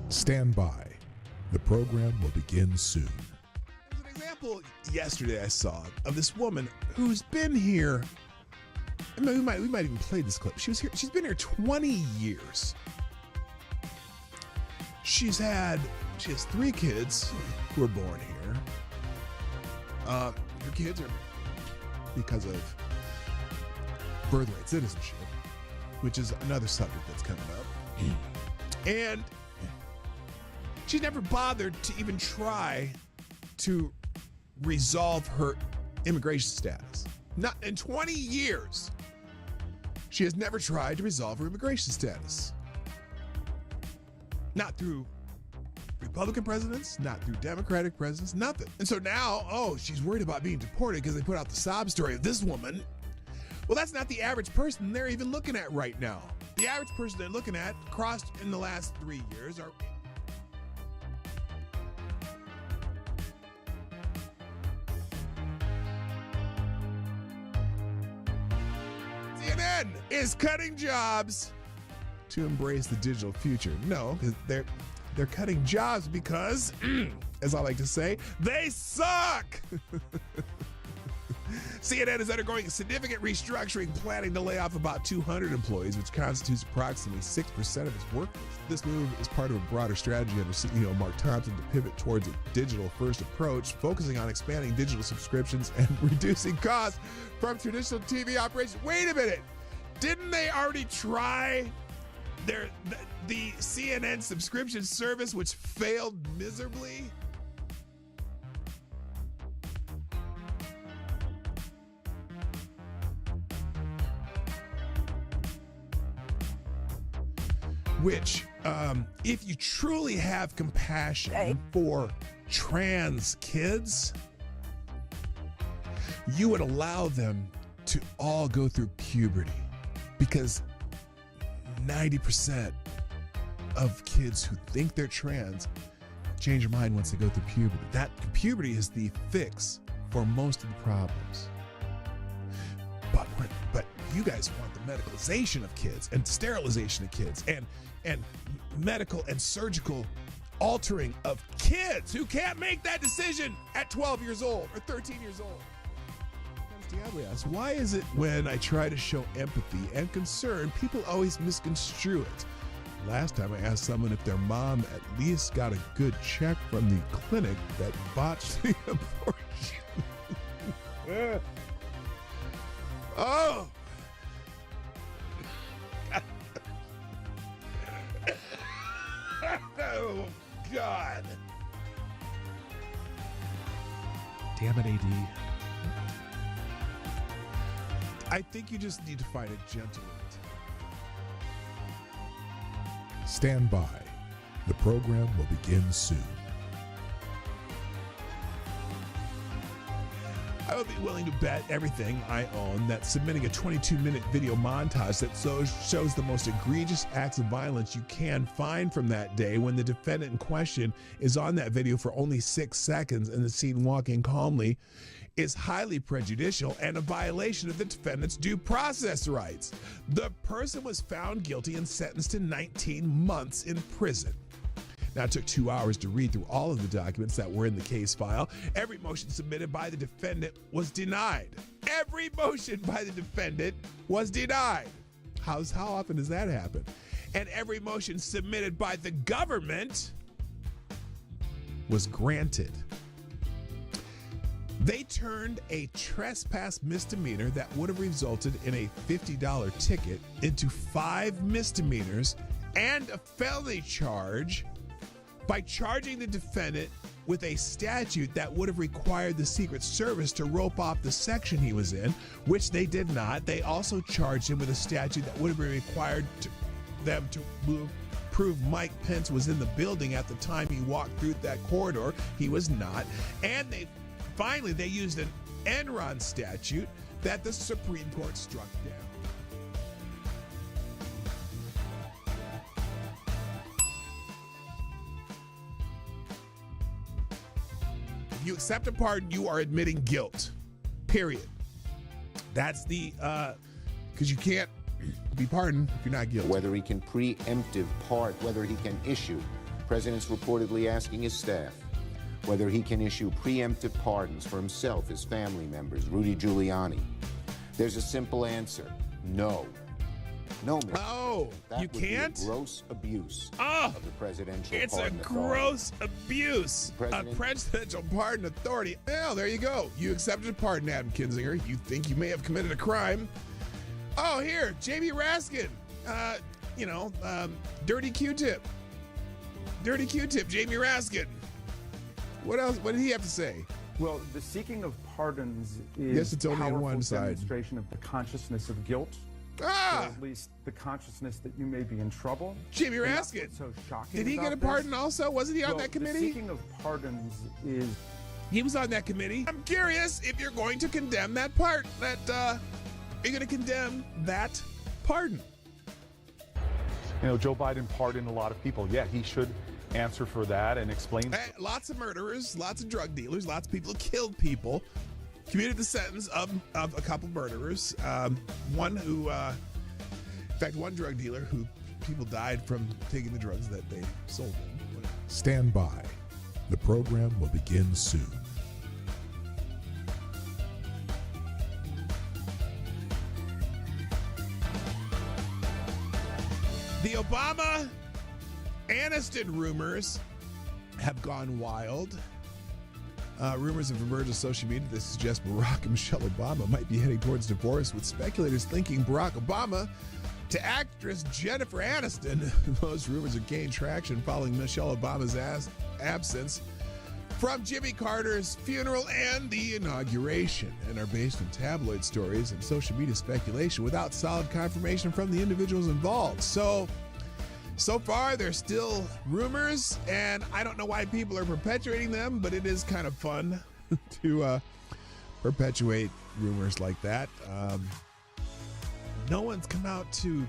Stand by. The program will begin soon. There's an example yesterday I saw of this woman who's been here. I mean, we might even play this clip. She's been here 20 years. She has 3 kids who were born here. Her kids are because of birthright citizenship, which is another subject that's coming up. And she's never bothered to even try to resolve her immigration status. Not in 20 years. She has never tried to resolve her immigration status. Not through Republican presidents, not through Democratic presidents, nothing. And so now, she's worried about being deported because they put out the sob story of this woman. Well, that's not the average person they're even looking at right now. The average person they're looking at crossed in the last 3 years are CNN is cutting jobs to embrace the digital future. No, because they're cutting jobs because, as I like to say, they suck. CNN is undergoing significant restructuring, planning to lay off about 200 employees, which constitutes approximately 6% of its workforce. This move is part of a broader strategy under CEO Mark Thompson to pivot towards a digital-first approach, focusing on expanding digital subscriptions and reducing costs from traditional TV operations. Wait a minute. Didn't they already try the CNN subscription service, which failed miserably? Which, if you truly have compassion for trans kids, you would allow them to all go through puberty, because 90% of kids who think they're trans change their mind once they go through puberty. That puberty is the fix for most of the problems. But you guys want the medicalization of kids and sterilization of kids and medical and surgical altering of kids who can't make that decision at 12 years old or 13 years old. Diablo asks, why is it when I try to show empathy and concern, people always misconstrue it? Last time I asked someone if their mom at least got a good check from the clinic that botched the abortion. Oh! Oh, God. Damn it, AD. I think you just need to find a gentle way. Stand by. The program will begin soon. I would be willing to bet everything I own that submitting a 22-minute video montage that shows the most egregious acts of violence you can find from that day, when the defendant in question is on that video for only 6 seconds and the scene walking calmly, is highly prejudicial and a violation of the defendant's due process rights. The person was found guilty and sentenced to 19 months in prison. Now, it took 2 hours to read through all of the documents that were in the case file. Every motion submitted by the defendant was denied. Every motion by the defendant was denied. How often does that happen? And every motion submitted by the government was granted. They turned a trespass misdemeanor that would have resulted in a $50 ticket into 5 misdemeanors and a felony charge by charging the defendant with a statute that would have required the Secret Service to rope off the section he was in, which they did not. They also charged him with a statute that would have required them to prove Mike Pence was in the building at the time he walked through that corridor. He was not. And they used an Enron statute that the Supreme Court struck down. If you accept a pardon, you are admitting guilt. Period. That's the, because you can't be pardoned if you're not guilty. Whether he can preemptive pardon, whether he can issue The president's reportedly asking his staff whether he can issue preemptive pardons for himself, his family members, Rudy Giuliani. There's a simple answer: no. No, Mr. Oh, that you would can't? Be a gross abuse Oh, of the presidential it's a pardon authority. gross abuse. President- A presidential pardon authority. Well, there you go. You accepted a pardon, Adam Kinzinger. You think you may have committed a crime. Oh, here, J.B. Raskin. Dirty Q-tip. Dirty Q-tip, Jamie Raskin. What else? What did he have to say? Well, the seeking of pardons is Yes, it's only on powerful one side. demonstration of the consciousness of guilt, or Ah, at least the consciousness that you may be in trouble. Jamie And that's Raskin. what's so shocking Did he get a about this. pardon also? Wasn't he on Well, that The committee? seeking of pardons is He was on that committee. I'm curious if you're going to condemn that part. Are you going to condemn that pardon? Joe Biden pardoned a lot of people. Yeah, he should answer for that and explain. Lots of murderers, lots of drug dealers, lots of people who killed people, commuted the sentence of a couple murderers. One who, in fact, one drug dealer who people died from taking the drugs that they sold them. Stand by. The program will begin soon. The Obama Aniston rumors have gone wild. Rumors have emerged on social media that suggest Barack and Michelle Obama might be heading towards divorce, with speculators thinking Barack Obama to actress Jennifer Aniston. Those rumors have gained traction following Michelle Obama's absence from Jimmy Carter's funeral and the inauguration, and are based on tabloid stories and social media speculation without solid confirmation from the individuals involved. So far, they're still rumors, and I don't know why people are perpetuating them, but it is kind of fun to perpetuate rumors like that. No one's come out to,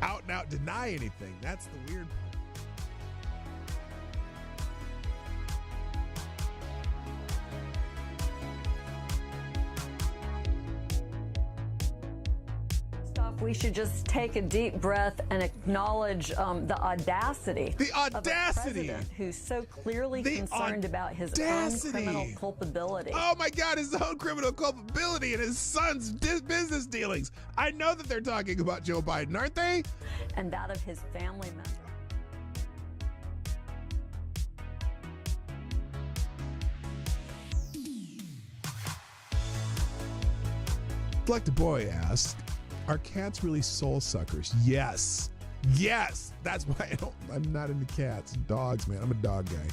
out and out deny anything. That's the weird part. We should just take a deep breath and acknowledge the audacity. The audacity! Of a president who's so clearly concerned about his own criminal culpability. Oh my God, his own criminal culpability and his son's business dealings. I know that they're talking about Joe Biden, aren't they? And that of his family members. Like the boy asked, are cats really soul suckers? Yes. Yes. That's why I'm not into cats. Dogs, man. I'm a dog guy.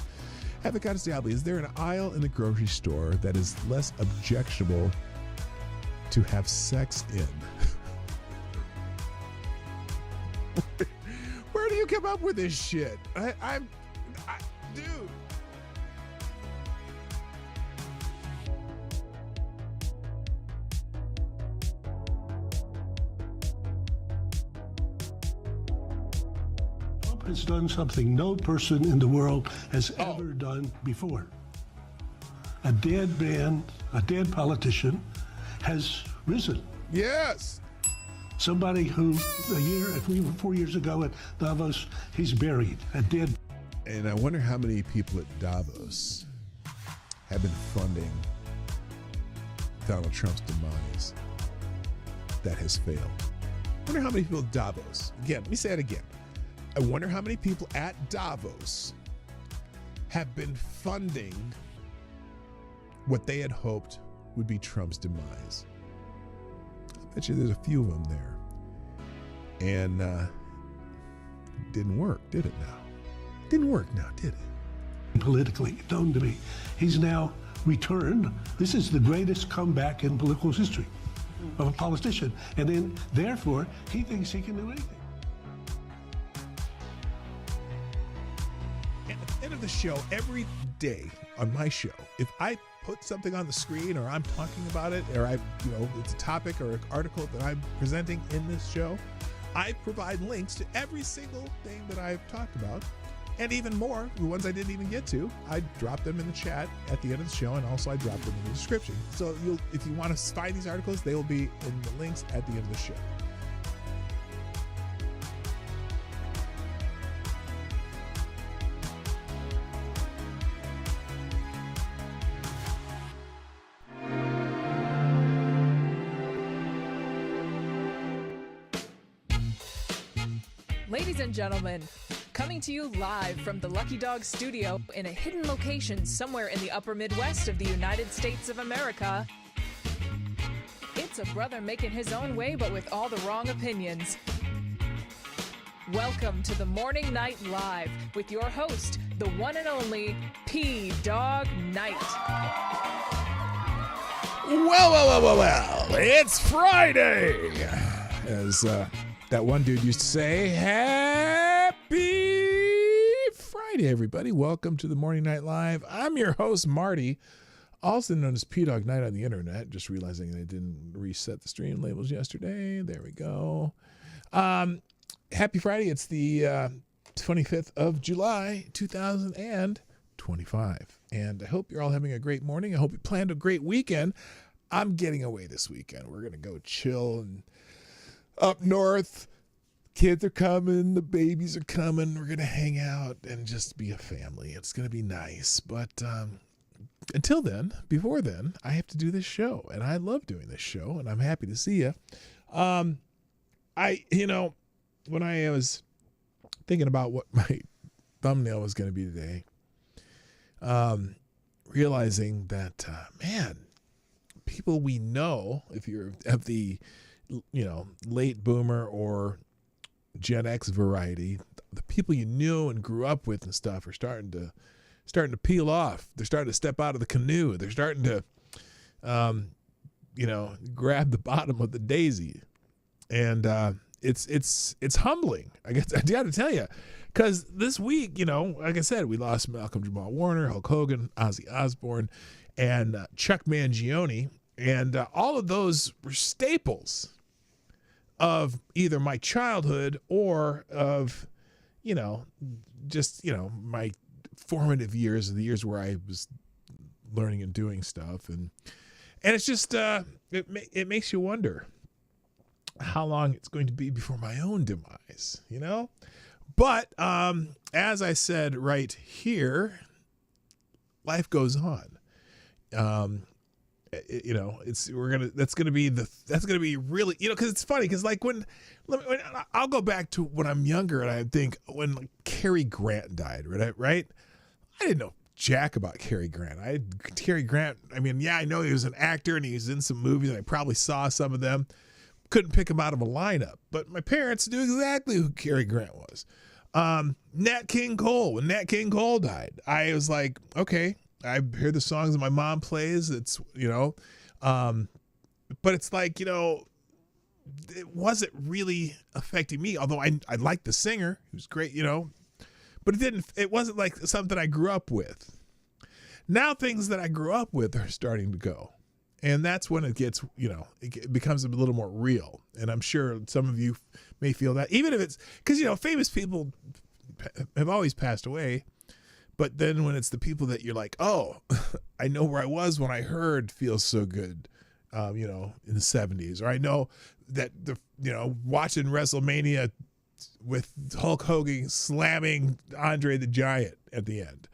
Avocado Stably, is there an aisle in the grocery store that is less objectionable to have sex in? Where do you come up with this shit? Dude. Has done something no person in the world has ever done before. A dead man, a dead politician has risen. Yes. Somebody who 4 years ago at Davos, he's buried, a dead. And I wonder how many people at Davos have been funding Donald Trump's demise that has failed. I wonder how many people at Davos, again, let me say it again. I wonder how many people at Davos have been funding what they had hoped would be Trump's demise. I bet you there's a few of them there. And it didn't work, did it now? Didn't work now, did it? Politically known to me. He's now returned. This is the greatest comeback in political history of a politician. And then, therefore, he thinks he can do anything. At the end of the show, every day on my show, if I put something on the screen or I'm talking about it, or it's a topic or an article that I'm presenting in this show, I provide links to every single thing that I've talked about, and even more, the ones I didn't even get to. I drop them in the chat at the end of the show, and also I drop them in the description. So if you want to find these articles, they will be in the links at the end of the show. Ladies and gentlemen, coming to you live from the Lucky Dog studio in a hidden location somewhere in the upper Midwest of the United States of America, it's a brother making his own way but with all the wrong opinions. Welcome to the Morning Night Live with your host, the one and only PDawgKnight. Well, it's Friday. As that one dude used to say, happy Friday, everybody. Welcome to the Morning Night Live. I'm your host, Marty, also known as PDawgKnight on the internet. Just realizing I didn't reset the stream labels yesterday. There we go. Happy Friday. It's the 25th of July, 2025. And I hope you're all having a great morning. I hope you planned a great weekend. I'm getting away this weekend. We're going to go chill and up north. Kids are coming. The babies are coming. We're going to hang out and just be a family. It's going to be nice. But until then, before then, I have to do this show. And I love doing this show. And I'm happy to see you. When I was thinking about what my thumbnail was going to be today, realizing that, man, people we know, if you're of the, late boomer or Gen X variety, the people you knew and grew up with and stuff are starting to peel off. They're starting to step out of the canoe. They're starting to, grab the bottom of the daisy. And, it's humbling. I guess I got to tell you, because this week, like I said, we lost Malcolm Jamal Warner, Hulk Hogan, Ozzy Osbourne, and Chuck Mangione, and all of those were staples of either my childhood or of, my formative years, the years where I was learning and doing stuff, and it's just it makes you wonder how long it's going to be before my own demise, But as I said right here, life goes on. That's gonna be really, because it's funny, because like when I'll go back to when I'm younger and I think when Cary Grant died, right? I didn't know jack about Cary Grant. I know he was an actor and he was in some movies and I probably saw some of them. Couldn't pick him out of a lineup, but my parents knew exactly who Cary Grant was. Nat King Cole. When Nat King Cole died, I was like, okay, I hear the songs that my mom plays. It's, but it's like, it wasn't really affecting me. Although I liked the singer, he was great, but it wasn't like something I grew up with. Now things that I grew up with are starting to go. And that's when it gets, it becomes a little more real. And I'm sure some of you may feel that, even if it's because, famous people have always passed away. But then when it's the people that you're like, oh, I know where I was when I heard Feels So Good, in the 70s. Or I know that, watching WrestleMania with Hulk Hogan slamming Andre the Giant at the end.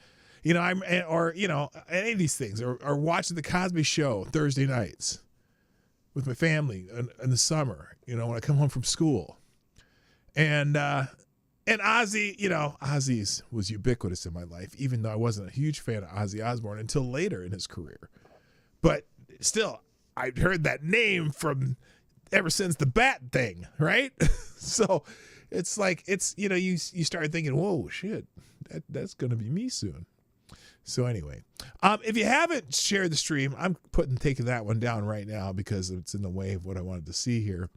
Any of these things, or watching the Cosby Show Thursday nights with my family in the summer, when I come home from school, and Ozzy, Ozzy's was ubiquitous in my life, even though I wasn't a huge fan of Ozzy Osbourne until later in his career, but still, I'd heard that name from ever since the Bat thing, right? So it's like, you start thinking, whoa, shit, that's going to be me soon. So anyway, if you haven't shared the stream, I'm taking that one down right now because it's in the way of what I wanted to see here.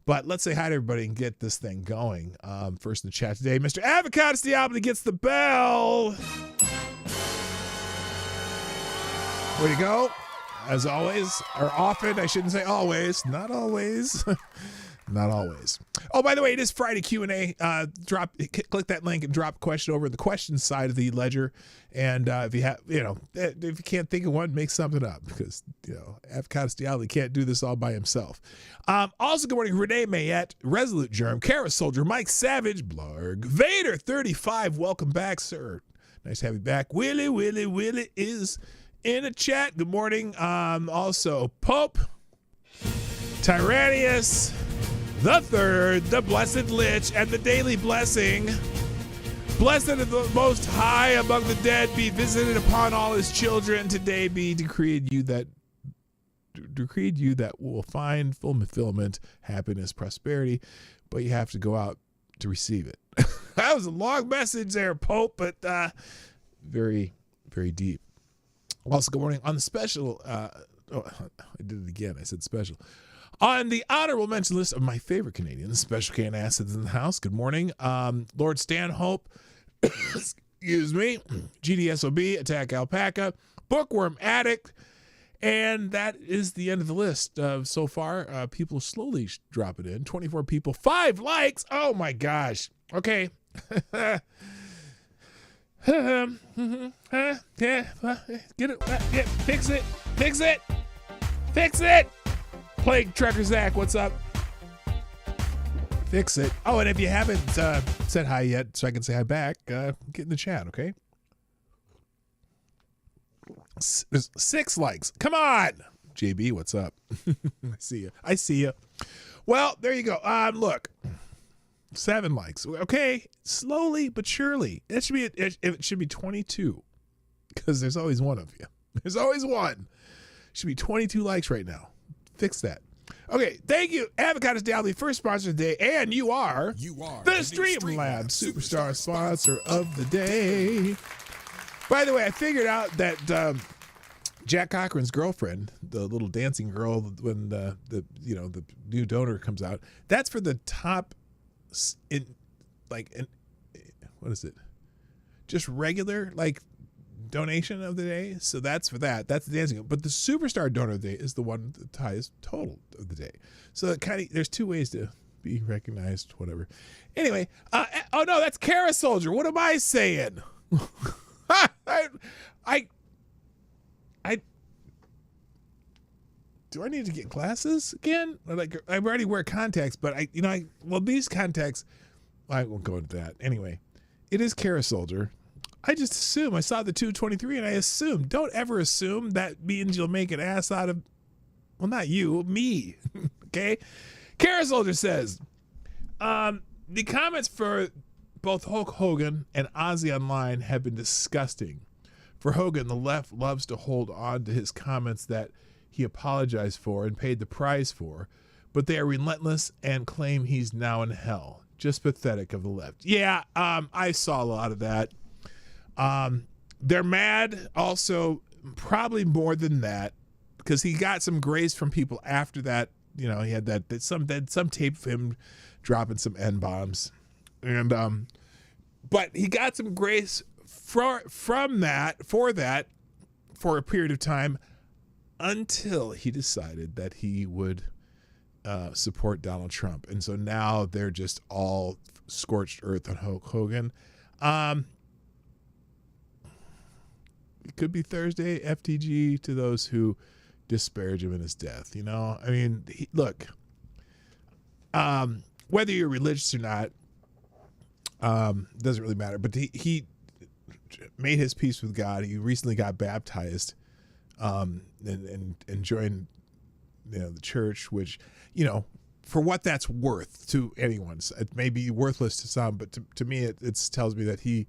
But let's say hi to everybody and get this thing going. First in the chat today, Mr. Avocados Diablo gets the bell. Way to go. As always, or often, I shouldn't say always, not always. Not always. Oh, by the way, it is Friday Q&A. Click that link and drop a question over the questions side of the ledger. And if you have, if you can't think of one, make something up because, Avocados Diablo can't do this all by himself. Also, good morning, Renee Mayette, Resolute Germ, Kara Soldier, Mike Savage, Blarg, Vader 35. Welcome back, sir. Nice to have you back. Willie is in the chat. Good morning. Also, Pope, Tyrannius, The third, the blessed lich, and the daily blessing. Blessed of the Most High among the dead be visited upon all his children. Today be decreed you that will find fulfillment, happiness, prosperity, but you have to go out to receive it. That was a long message there, Pope, but very, very deep. Also, good morning on the special. I did it again. I said special. On the honorable mention list of my favorite Canadians, Special Can Acids in the house. Good morning. Lord Stanhope, excuse me, GDSOB, Attack Alpaca, Bookworm Addict, and that is the end of the list. So far, people slowly dropping in. 24 people, 5 likes. Oh my gosh. Okay. Get it. Fix it. Plague Trucker Zach, what's up? Fix it. Oh, and if you haven't said hi yet, so I can say hi back, get in the chat, okay? There's 6 likes. Come on, JB, what's up? I see you. Well, there you go. Look, 7 likes. Okay, slowly but surely. It should be 22, because there's always one of you. There's always one. Should be 22 likes right now. Fix that. Okay, thank you, Avocados Daily, first sponsor of the day, and you are the Streamlabs Superstar sponsor of the day. By the way, I figured out that Jack Cochran's girlfriend, the little dancing girl, when the new donor comes out, that's for the top what is it? Just regular donation of the day. So that's for that. That's the dancing. But the superstar donor of the day is the one that ties total of the day. So it there's 2 ways to be recognized, whatever. Anyway, oh no, that's Kara Soldier. What am I saying? I do I need to get glasses again? I already wear contacts, but these contacts, I won't go into that. Anyway, it is Kara Soldier. I just assume. I saw the 223 and I assumed. Don't ever assume that means you'll make an ass out of, well, not you, me. Okay? Kara Soldier says, the comments for both Hulk Hogan and Ozzy online have been disgusting. For Hogan, the left loves to hold on to his comments that he apologized for and paid the price for, but they are relentless and claim he's now in hell. Just pathetic of the left. Yeah, I saw a lot of that. They're mad also, probably more than that, because he got some grace from people after that. He had some tape of him dropping some N-bombs, and but he got some grace for a period of time until he decided that he would support Donald Trump, and so now they're just all scorched earth on Hulk Hogan. It could be Thursday FTG to those who disparage him in his death. Look, whether you're religious or not, doesn't really matter. But he made his peace with God. He recently got baptized, and joined, the church, which, for what that's worth to anyone, it may be worthless to some, but to me, it tells me that he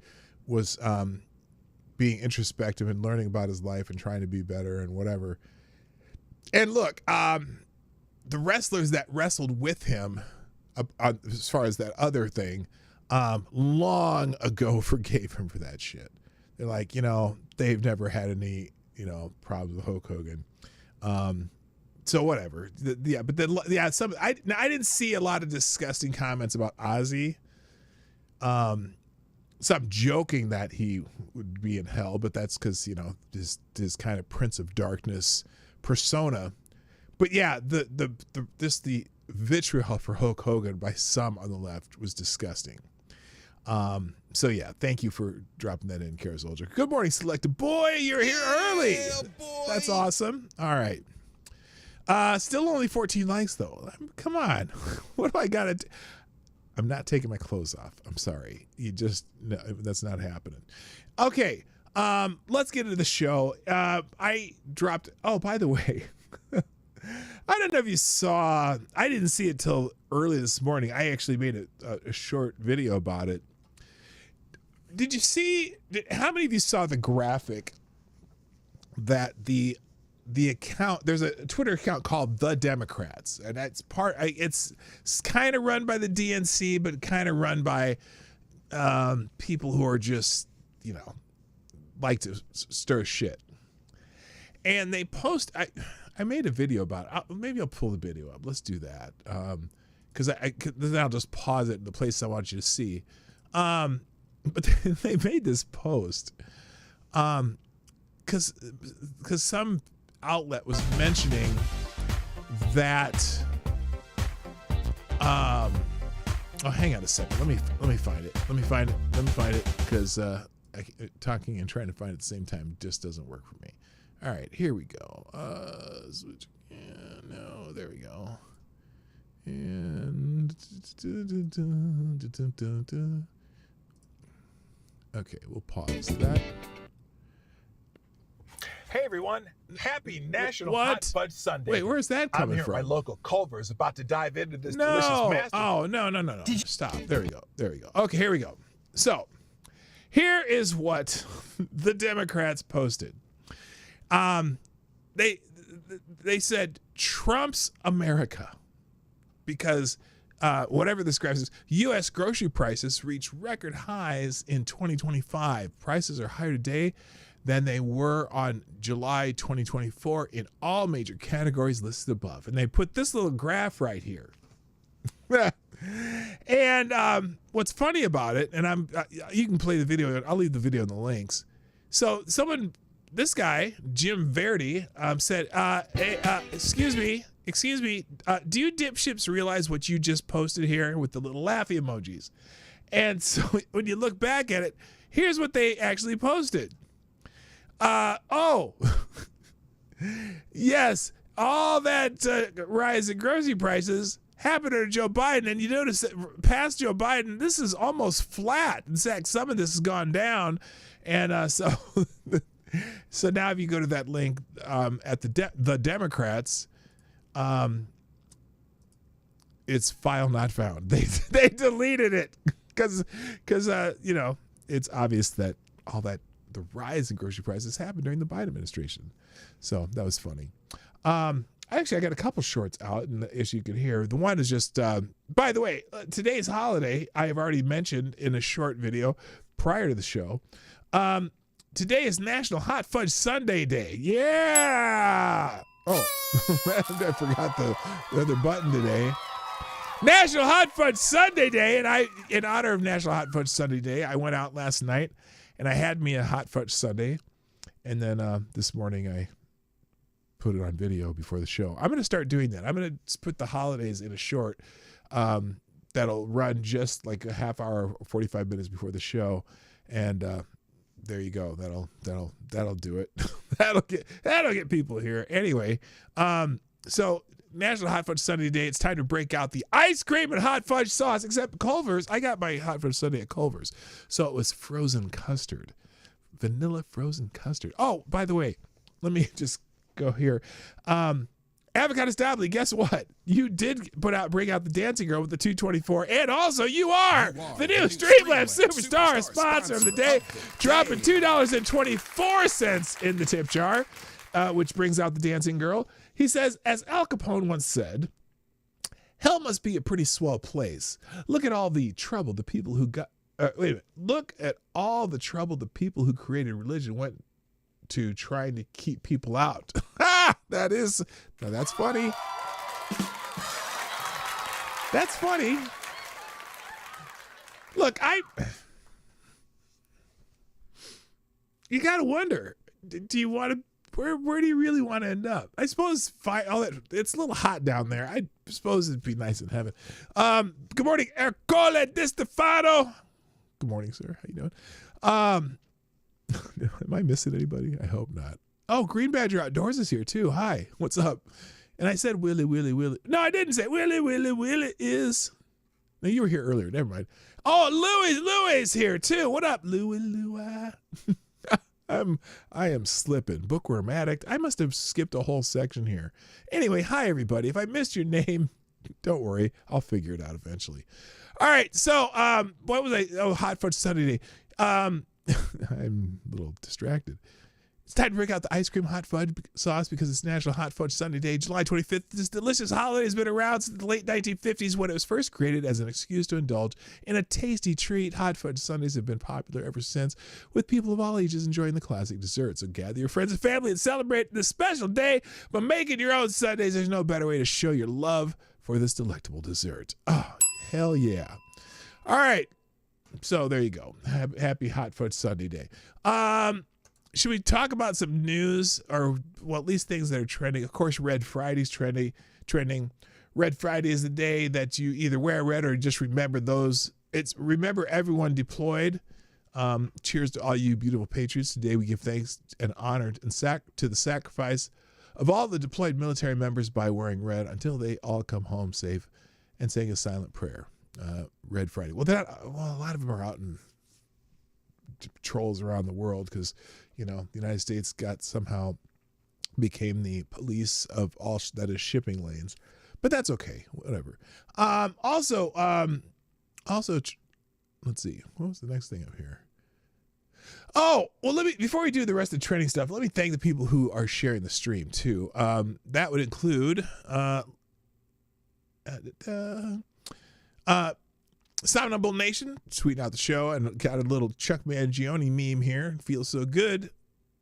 was being introspective and learning about his life and trying to be better and whatever. And look, the wrestlers that wrestled with him, as far as that other thing, long ago forgave him for that shit. They're like, they've never had any, problems with Hulk Hogan. So whatever. I didn't see a lot of disgusting comments about Ozzy. So I'm joking that he would be in hell, but that's because, this kind of Prince of Darkness persona. But yeah, the vitriol for Hulk Hogan by some on the left was disgusting. So yeah, thank you for dropping that in, Kara Soldier. Good morning, Selected Boy. You're here early. Boy. That's awesome. All right. Still only 14 likes though. Come on. What do I gotta do? I'm not taking my clothes off. I'm sorry. No, that's not happening. Okay. Let's get into the show. I dropped, oh, by the way, I don't know if you saw, I didn't see it till early this morning. I actually made a short video about it. Did you see, how many of you saw the graphic that the account, there's a Twitter account called The Democrats, and that's it's kind of run by the DNC, but kind of run by people who are just, you know, like to stir shit. And they post, I made a video about it. Maybe I'll pull the video up. Let's do that. Because then I'll just pause it in the place I want you to see. But they made this post because some outlet was mentioning that. Oh, hang on a second. Let me find it. Let me find it because talking and trying to find it at the same time just doesn't work for me. All right, here we go. Switch. Yeah, no, there we go. And okay, we'll pause that. Hey everyone, happy National What? Hot Fudge Sunday. Wait, where's that I'm coming here from? at my local Culver's about to dive into this delicious masterpiece. Oh, no. Stop. There we go. Okay, here we go. So, here is what the Democrats posted. They said Trump's America because whatever this graph is, U.S. grocery prices reached record highs in 2025. Prices are higher today than they were on July 2024 in all major categories listed above. And they put this little graph right here. And what's funny about it, and you can play the video, I'll leave the video in the links. So this guy, Jim Verdi, said, excuse me, do you dipshits realize what you just posted here with the little laughy emojis? And so when you look back at it, here's what they actually posted. Yes, all that rise in grocery prices happened under Joe Biden, and you notice that past Joe Biden, this is almost flat. In fact, some of this has gone down, and so now if you go to that link at the Democrats, it's file not found. They deleted it because you know, it's obvious that all that the rise in grocery prices happened during the Biden administration. So that was funny. Actually, I got a couple shorts out, and as you can hear, the one is just, by the way, today's holiday, I have already mentioned in a short video prior to the show. Today is National Hot Fudge Sundae Day. Yeah! Oh, I forgot the other button today. National Hot Fudge Sundae Day, and in honor of National Hot Fudge Sundae Day, I went out last night and I had me a hot fudge sundae, and then this morning I put it on video before the show. I'm going to start doing that. I'm going to put the holidays in a short that'll run just like a half hour, 45 minutes before the show, and there you go. That'll do it. that'll get people here. Anyway, so National Hot Fudge Sundae Day. It's time to break out the ice cream and hot fudge sauce. Except Culver's, I got my hot fudge sundae at Culver's, so it was frozen custard, vanilla frozen custard. Oh, by the way, let me just go here. Avocado Stably, guess what? You did bring out the dancing girl with the 224, and also you are the new Streamlabs Superstar sponsor of the day, dropping $2.24 in the tip jar, which brings out the dancing girl. He says, as Al Capone once said, hell must be a pretty swell place. Look at all the trouble the people who got. Wait a minute. Look at all the trouble the people who created religion went to trying to keep people out. That's funny. That's funny. Look, you gotta wonder, do you want to, where do you really want to end up? I suppose it's a little hot down there. I suppose it'd be nice in heaven. Good morning, Ercole Di Stefano. Good morning, sir. How you doing? Am I missing anybody? I hope not. Oh, Green Badger Outdoors is here too. Hi, what's up? And I said Willie. No, I didn't say Willie is. No, you were here earlier. Never mind. Oh, Louis here too. What up, Louis? I am slipping. Bookworm addict. I must have skipped a whole section here. Anyway, hi everybody. If I missed your name, don't worry. I'll figure it out eventually. All right. So, what was I? Oh, Hot Fudge Sunday Day. I'm a little distracted. It's time to break out the ice cream hot fudge sauce because it's National Hot Fudge Sunday Day, July 25th. This delicious holiday has been around since the late 1950s when it was first created as an excuse to indulge in a tasty treat. Hot Fudge Sundays have been popular ever since, with people of all ages enjoying the classic dessert. So gather your friends and family and celebrate this special day by making your own sundaes. There's no better way to show your love for this delectable dessert. Oh, hell yeah. All right. So there you go. Happy Hot Fudge Sunday Day. Should we talk about some news, or well, at least things that are trending? Of course, Red Friday's trending. Red Friday is the day that you either wear red or just remember those. It's remember everyone deployed. Cheers to all you beautiful patriots. Today we give thanks and honor and to the sacrifice of all the deployed military members by wearing red until they all come home safe and saying a silent prayer. Red Friday. Well, a lot of them are out in patrols around the world because, the United States somehow became the police of all that is shipping lanes, but that's okay. Whatever. Also, let's see. What was the next thing up here? Oh, well, before we do the rest of the trending stuff, let me thank the people who are sharing the stream too. That would include, Soundable Nation tweeting out the show and got a little Chuck Mangione meme here. Feels so good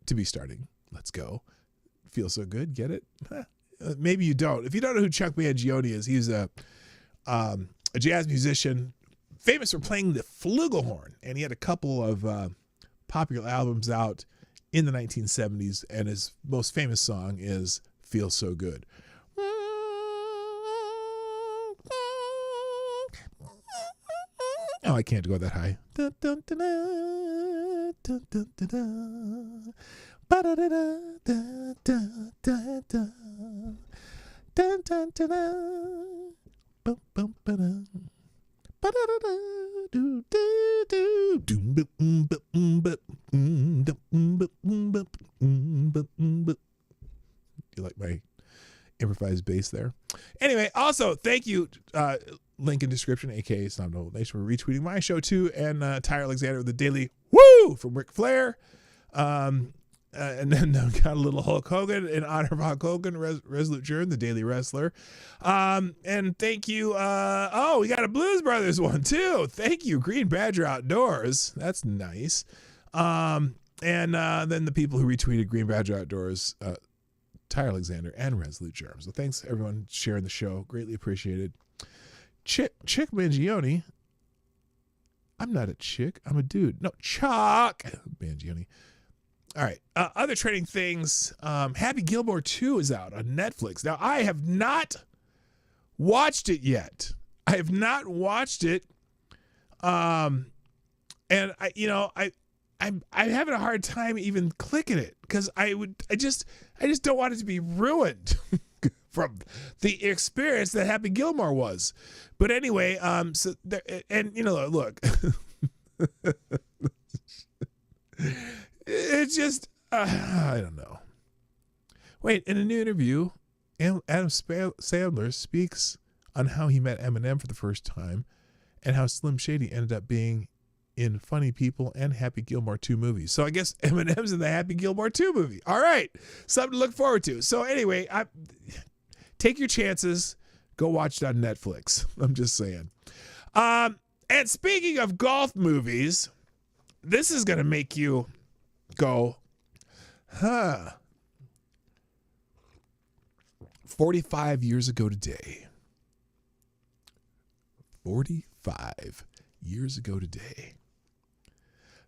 to be starting. Let's go. Feels so good. Get it? Maybe you don't. If you don't know who Chuck Mangione is, he's a jazz musician famous for playing the flugelhorn, and he had a couple of popular albums out in the 1970s, and his most famous song is Feels So Good. Oh, I can't go that high. You like my improvised bass there? Anyway, also thank you, link in description, aka Somnol Nation, for retweeting my show too, and Tyler Alexander with the Daily Woo from Ric Flair. And then got a little Hulk Hogan in honor of Hulk Hogan, Resolute Journ, the Daily Wrestler. And thank you. We got a Blues Brothers one too. Thank you, Green Badger Outdoors. That's nice. And then the people who retweeted Green Badger Outdoors, Tyler Alexander and Resolute Journ. So thanks everyone sharing the show. Greatly appreciated. Chick Mangione. I'm not a chick. I'm a dude. No, Chuck Mangione. All right. Other trending things. Happy Gilmore 2 is out on Netflix. Now, I have not watched it yet. I'm having a hard time even clicking it because I just don't want it to be ruined from the experience that Happy Gilmore was. But anyway, look. It's just, I don't know. Wait, in a new interview, Adam Sandler speaks on how he met Eminem for the first time and how Slim Shady ended up being in Funny People and Happy Gilmore 2 movies. So I guess Eminem's in the Happy Gilmore 2 movie. All right. Something to look forward to. So anyway, take your chances. Go watch it on Netflix. I'm just saying. And speaking of golf movies, this is going to make you go, 45 years ago today. 45 years ago today.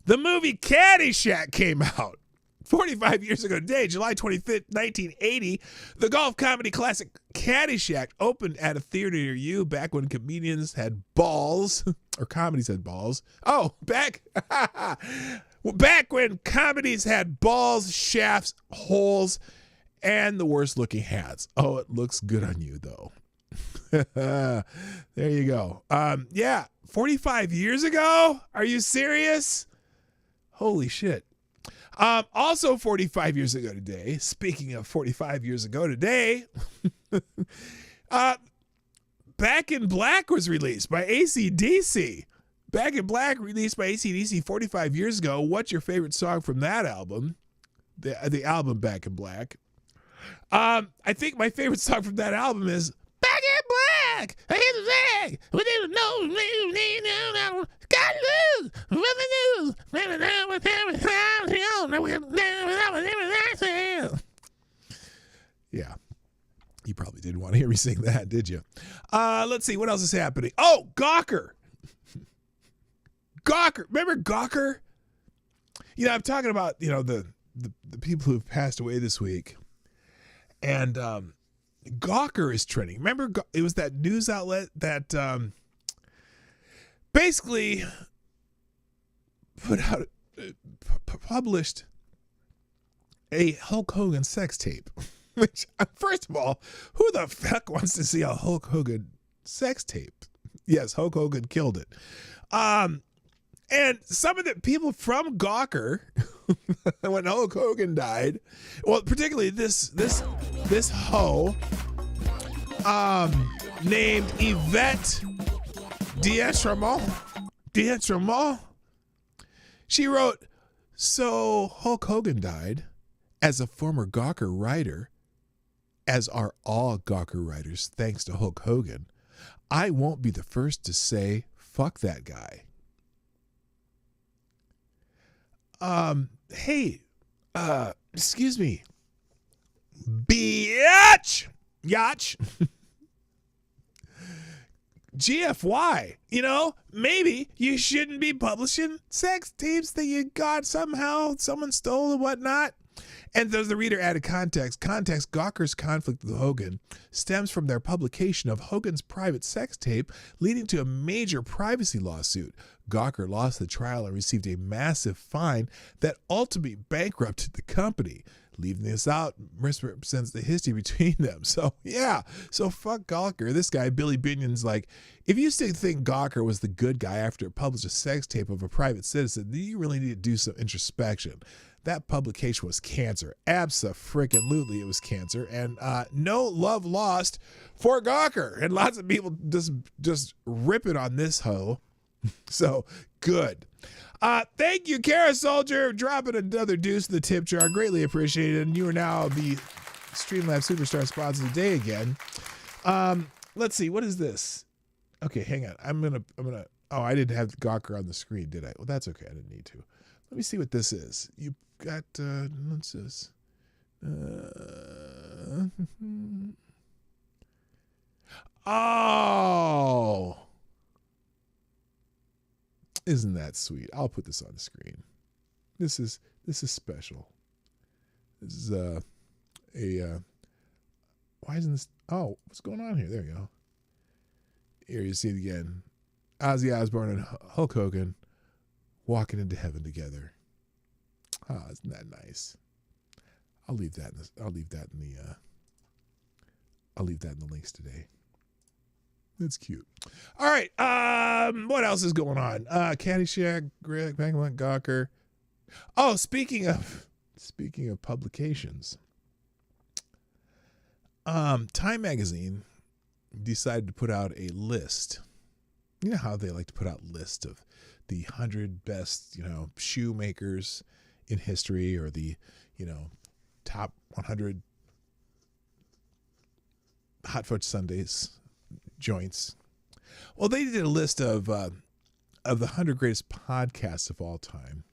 The movie Caddyshack came out. 45 years ago today, July 25th, 1980, the golf comedy classic Caddyshack opened at a theater near you back when comedians had balls, or comedies had balls. Oh, back when comedies had balls, shafts, holes, and the worst looking hats. Oh, it looks good on you, though. There you go. 45 years ago? Are you serious? Holy shit. Also 45 years ago today, speaking of 45 years ago today, Back in Black was released by AC/DC. Back in Black released by AC/DC 45 years ago. What's your favorite song from that album? The album Back in Black. I think my favorite song from that album is Back in Black. I hear the flag. We didn't know. Got lose. Yeah. You probably didn't want to hear me sing that, did you? Let's see. What else is happening? Oh, Gawker. Gawker. Remember Gawker? You know, I'm talking about, you know, the people who have passed away this week. And Gawker is trending. Remember, it was that news outlet that basically published a Hulk Hogan sex tape. Which, first of all, who the fuck wants to see a Hulk Hogan sex tape? Yes, Hulk Hogan killed it. And some of the people from Gawker, when Hulk Hogan died, well, particularly this hoe, named Yvette D'Entremont, she wrote, so Hulk Hogan died. As a former Gawker writer, as are all Gawker writers, thanks to Hulk Hogan, I won't be the first to say, fuck that guy. Hey, excuse me, bitch, Yach. GFY, you know, maybe you shouldn't be publishing sex tapes that you got somehow, someone stole and whatnot. And as the reader added context, Gawker's conflict with Hogan stems from their publication of Hogan's private sex tape, leading to a major privacy lawsuit. Gawker lost the trial and received a massive fine that ultimately bankrupted the company. Leaving this out misrepresents the history between them. So, yeah. So, fuck Gawker. This guy, Billy Binion's like, if you still think Gawker was the good guy after it published a sex tape of a private citizen, then you really need to do some introspection. That publication was cancer. Abso-freaking-lutely it was cancer. And no love lost for Gawker. And lots of people just ripping on this hoe. So, good. Thank you, Kara Soldier, dropping another deuce in the tip jar. Greatly appreciated. And you are now the Streamlabs Superstar sponsor of the day again. Let's see. What is this? Okay, hang on. I'm gonna. Oh, I didn't have Gawker on the screen, did I? Well, that's okay. I didn't need to. Let me see what this is. You got, what's this? Oh. Isn't that sweet? I'll put this on the screen. This is special. This is why isn't this? Oh, what's going on here? There you go. Here you see it again. Ozzy Osbourne and Hulk Hogan walking into heaven together. Ah, isn't that nice? I'll leave that in the links today. That's cute. All right. What else is going on? Caddyshack, Greg, Bangman, Gawker. Oh, speaking of publications, Time Magazine decided to put out a list. You know how they like to put out lists of the 100 best, shoemakers in history, or the, top 100 hot fudge sundaes joints. Well, they did a list of the 100 greatest podcasts of all time,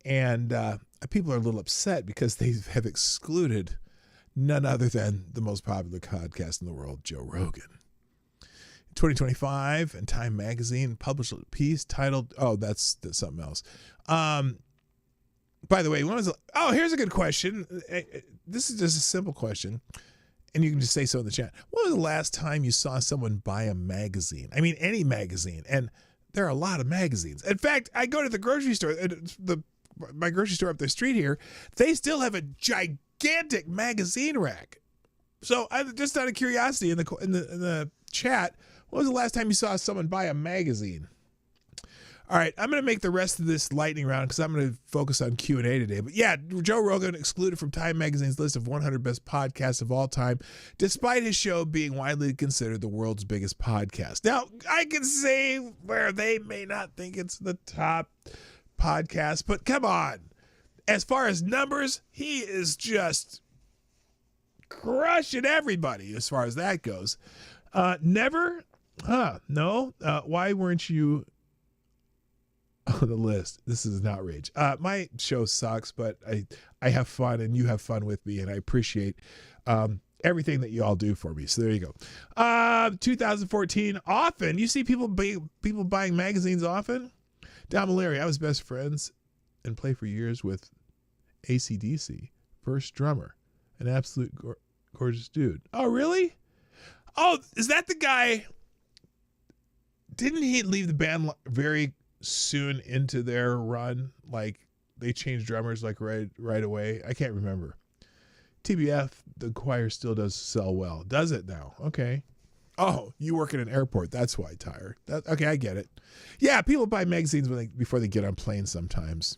and people are a little upset because they have excluded none other than the most popular podcast in the world, Joe Rogan. In 2025, and Time Magazine published a piece titled, "Oh, that's something else." By the way, here's a good question. This is just a simple question, and you can just say so in the chat. When was the last time you saw someone buy a magazine? I mean, any magazine, and there are a lot of magazines. In fact, I go to the grocery store, my grocery store up the street here. They still have a gigantic magazine rack. So, just out of curiosity, in the chat, when was the last time you saw someone buy a magazine? All right, I'm going to make the rest of this lightning round because I'm going to focus on Q&A today. But yeah, Joe Rogan excluded from Time Magazine's list of 100 best podcasts of all time, despite his show being widely considered the world's biggest podcast. Now, I can say where they may not think it's the top podcast, but come on. As far as numbers, he is just crushing everybody as far as that goes. Never? No. Why weren't you on the list? This is an outrage. My show sucks, but I have fun and you have fun with me, and I appreciate everything that you all do for me. So there you go. 2014, often. You see people buying magazines often? Don Malari, I was best friends and play for years with AC/DC, first drummer, an absolute gorgeous dude. Oh, really? Oh, is that the guy? Didn't he leave the band very soon into their run? Like they changed drummers like right away. I can't remember. TBF, the choir still does sell well. Does it now? Okay. Oh, you work at an airport. That's why, Tyre. Okay, I get it. Yeah, people buy magazines before they get on planes sometimes.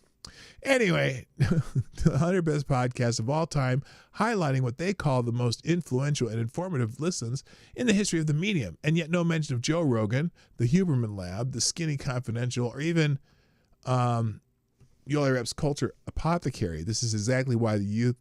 Anyway, the 100 best podcasts of all time, highlighting what they call the most influential and informative listens in the history of the medium, and yet no mention of Joe Rogan, the Huberman Lab, the Skinny Confidential, or even Yoli Rep's Culture Apothecary. This is exactly why the youth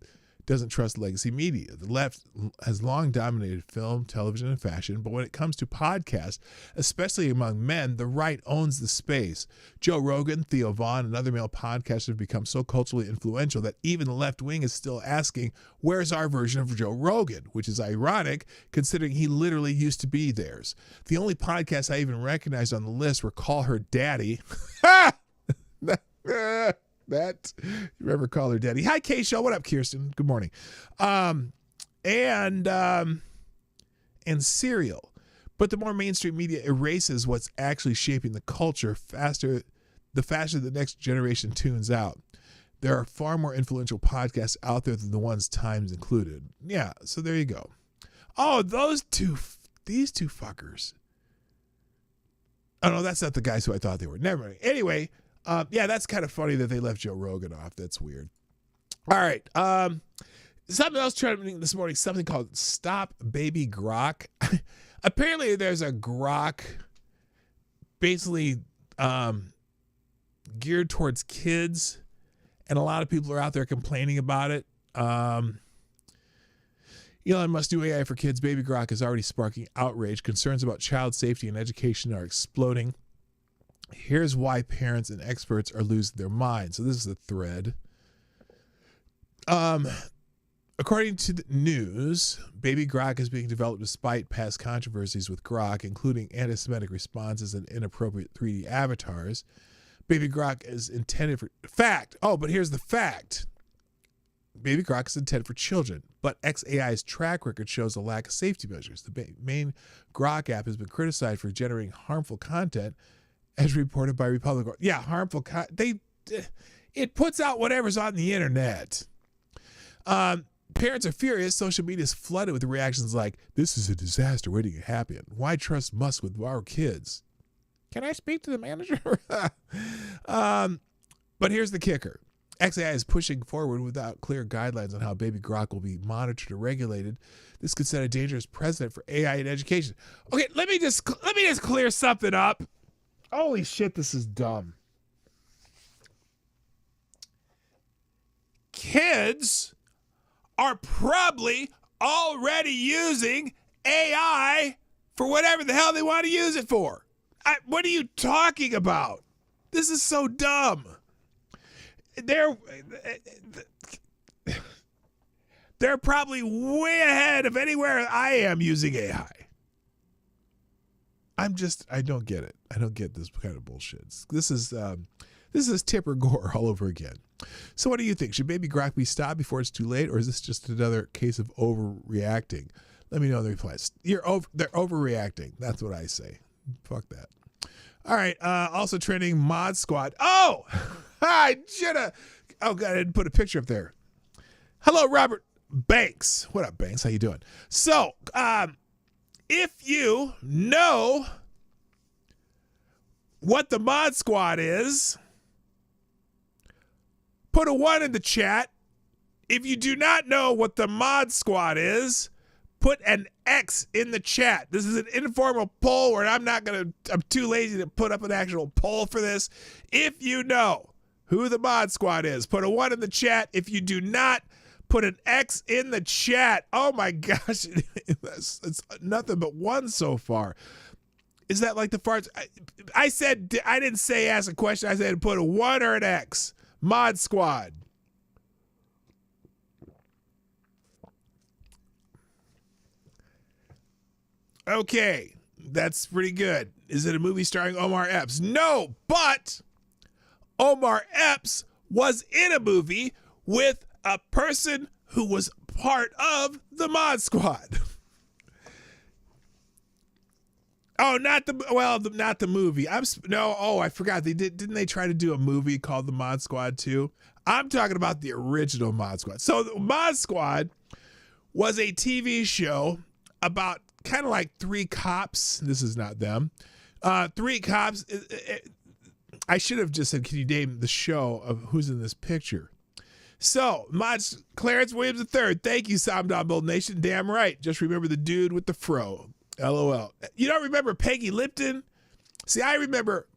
doesn't trust legacy media. The left has long dominated film, television, and fashion, but when it comes to podcasts, especially among men, the right owns the space. Joe Rogan, Theo Vaughn, and other male podcasters have become so culturally influential that even the left wing is still asking, where's our version of Joe Rogan? Which is ironic, considering he literally used to be theirs. The only podcasts I even recognized on the list were Call Her Daddy. That you ever call her daddy? Hi, Cashapp. What up, Kirsten? Good morning. And Serial. But the more mainstream media erases what's actually shaping the culture the faster the next generation tunes out. There are far more influential podcasts out there than the ones Times included. Yeah, so there you go. Oh, these two fuckers. Oh no, that's not the guys who I thought they were. Never mind. Anyway. Yeah, that's kind of funny that they left Joe Rogan off. That's weird. All right. Something else trending this morning, something called Stop Baby Grok. Apparently there's a grok basically geared towards kids, and a lot of people are out there complaining about it. Elon Musk do AI for kids. Baby Grok is already sparking outrage. Concerns about child safety and education are exploding. Here's why parents and experts are losing their minds. So this is a thread. According to the news, Baby Grok is being developed despite past controversies with Grok, including anti-Semitic responses and inappropriate 3D avatars. Baby Grok is intended for fact. Oh, but here's the fact. Baby Grok is intended for children, but XAI's track record shows a lack of safety measures. The main Grok app has been criticized for generating harmful content, as reported by Republic. Yeah, harmful content. It puts out whatever's on the internet. Parents are furious. Social media is flooded with reactions like, this is a disaster waiting to happen. Why trust Musk with our kids? Can I speak to the manager? But here's the kicker. XAI is pushing forward without clear guidelines on how Baby Grok will be monitored or regulated. This could set a dangerous precedent for AI in education. Okay, let me just clear something up. Holy shit, this is dumb. Kids are probably already using AI for whatever the hell they want to use it for. What are you talking about? This is so dumb. They're probably way ahead of anywhere I am using AI. I don't get it. I don't get this kind of bullshit. This is Tipper Gore all over again. So what do you think? Should Baby Grok be stopped before it's too late, or is this just another case of overreacting? Let me know in the replies. They're overreacting. That's what I say. Fuck that. All right. Also trending Mod Squad. Oh, I should have. Oh God, I didn't put a picture up there. Hello, Robert Banks. What up, Banks? How you doing? So, if you know what the Mod Squad is, put a 1 in the chat. If you do not know what the Mod Squad is, put an X in the chat. This is an informal poll where I'm too lazy to put up an actual poll for this. If you know who the Mod Squad is, put a 1 in the chat. If you do not, put an X in the chat. Oh my gosh, it's nothing but 1 so far. Is that like the farts? I said, I didn't say ask a question. I said put a 1 or an X. Mod Squad. Okay, that's pretty good. Is it a movie starring Omar Epps? No, but Omar Epps was in a movie with a person who was part of the Mod Squad. Oh, not the movie. I forgot. Didn't they try to do a movie called The Mod Squad too? I'm talking about the original Mod Squad. So the Mod Squad was a TV show about kind of like 3 cops. This is not them. 3 cops. I should have just said, can you name the show of who's in this picture? So, Clarence Williams III. Thank you, Bold Nation. Damn right. Just remember the dude with the fro. LOL. You don't remember Peggy Lipton? See, I remember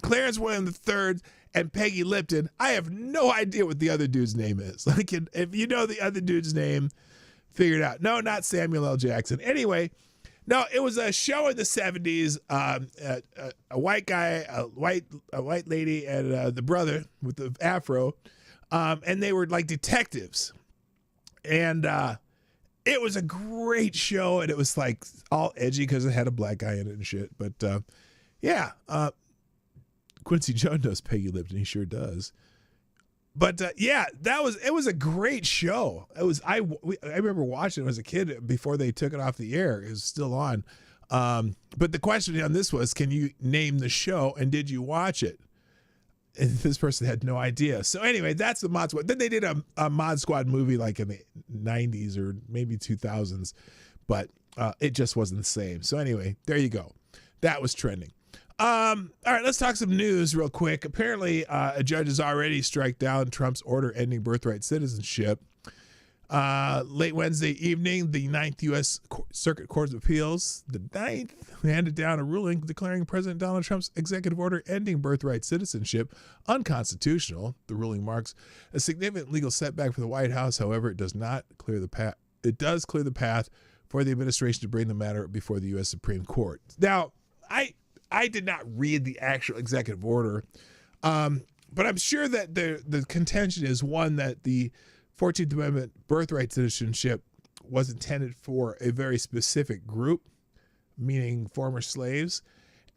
Clarence Williams III and Peggy Lipton. I have no idea what the other dude's name is. Like, if you know the other dude's name, figure it out. No, not Samuel L. Jackson. Anyway, no, it was a show in the 70s. A white guy, a white lady, and the brother with the afro. And they were like detectives. And it was a great show. And it was like all edgy because it had a black guy in it and shit. But yeah, Quincy Jones knows Peggy Lipton. He sure does. But yeah, it was a great show. I remember watching it as a kid before they took it off the air. It was still on. But the question on this was, can you name the show and did you watch it? And this person had no idea. So anyway, that's the Mod Squad. Then they did a Mod Squad movie like in the 90s or maybe 2000s, but it just wasn't the same. So anyway, there you go. That was trending. All right, let's talk some news real quick. Apparently, a judge has already struck down Trump's order ending birthright citizenship. Late Wednesday evening, the 9th U.S. Circuit Court of Appeals, the 9th, handed down a ruling declaring President Donald Trump's executive order ending birthright citizenship unconstitutional. The ruling marks a significant legal setback for the White House. However, it does clear the path for the administration to bring the matter before the U.S. Supreme Court. Now, I did not read the actual executive order, but I'm sure that the contention is one that the 14th Amendment birthright citizenship was intended for a very specific group, meaning former slaves.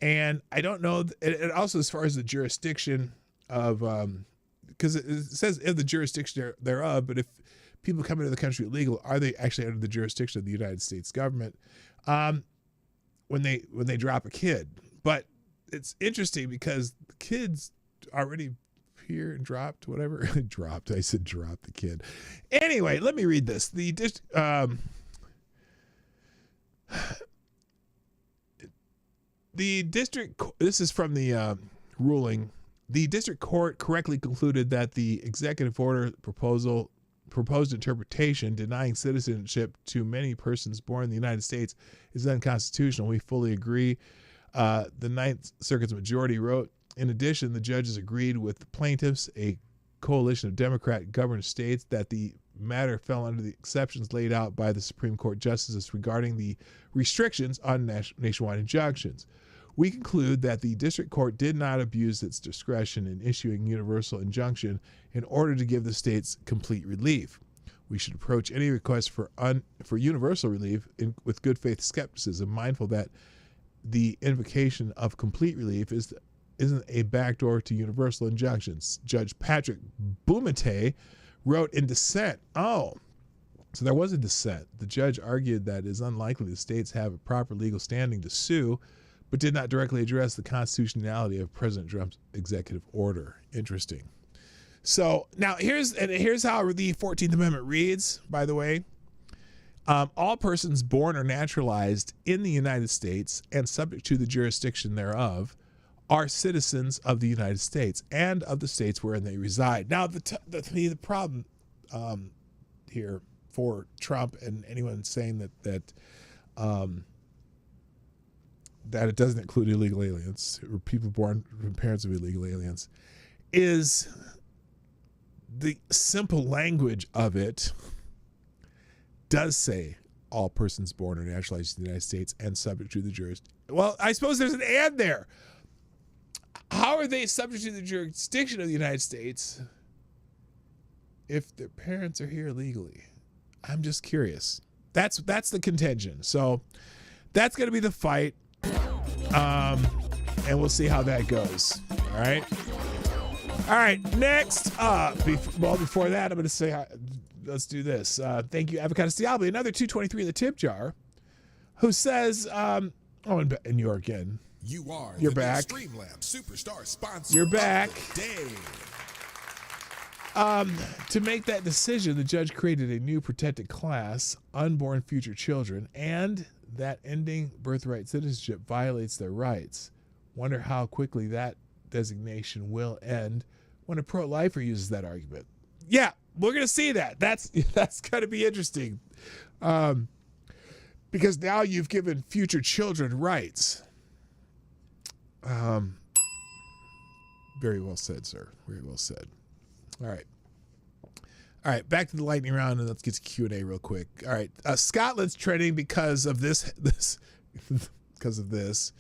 And I don't know, and also as far as the jurisdiction of, because it says in the jurisdiction thereof, but if people come into the country illegal, are they actually under the jurisdiction of the United States government when they drop a kid? But it's interesting because the kids already here and dropped whatever dropped. I said drop the kid. Anyway, let me read this. The district. This is from the ruling. The district court correctly concluded that the executive order proposed interpretation denying citizenship to many persons born in the United States is unconstitutional. We fully agree. The Ninth Circuit's majority wrote, in addition, the judges agreed with the plaintiffs, a coalition of Democrat-governed states, that the matter fell under the exceptions laid out by the Supreme Court justices regarding the restrictions on nationwide injunctions. We conclude that the district court did not abuse its discretion in issuing universal injunction in order to give the states complete relief. We should approach any request for universal relief with good faith skepticism, mindful that the invocation of complete relief isn't a backdoor to universal injunctions. Judge Patrick Bumate wrote in dissent. Oh, so there was a dissent. The judge argued that it is unlikely the states have a proper legal standing to sue, but did not directly address the constitutionality of President Trump's executive order. Interesting. So now here's how the 14th Amendment reads, by the way. All persons born or naturalized in the United States and subject to the jurisdiction thereof are citizens of the United States and of the states wherein they reside. Now, the problem here for Trump and anyone saying that it doesn't include illegal aliens or people born from parents of illegal aliens is the simple language of it does say all persons born or naturalized in the United States and subject to the jurisdiction. Well, I suppose there's an and there. How are they subject to the jurisdiction of the United States if their parents are here legally? I'm just curious. That's the contention. So that's going to be the fight. And we'll see how that goes. All right. All right. Next up, before that, I'm going to say, let's do this. Thank you, Avocado Stiabli, another 223 in the tip jar, who says, in New York again. You're back. Streamlabs Superstar sponsor. You're back. Day. To make that decision, the judge created a new protected class, unborn future children, and that ending birthright citizenship violates their rights. Wonder how quickly that designation will end when a pro-lifer uses that argument. Yeah, we're going to see that. That's going to be interesting. Because now you've given future children rights. Very well said, sir. Very well said. All right, back to the lightning round, and let's get to Q&A real quick. All right, Scotland's trending because of this because of this.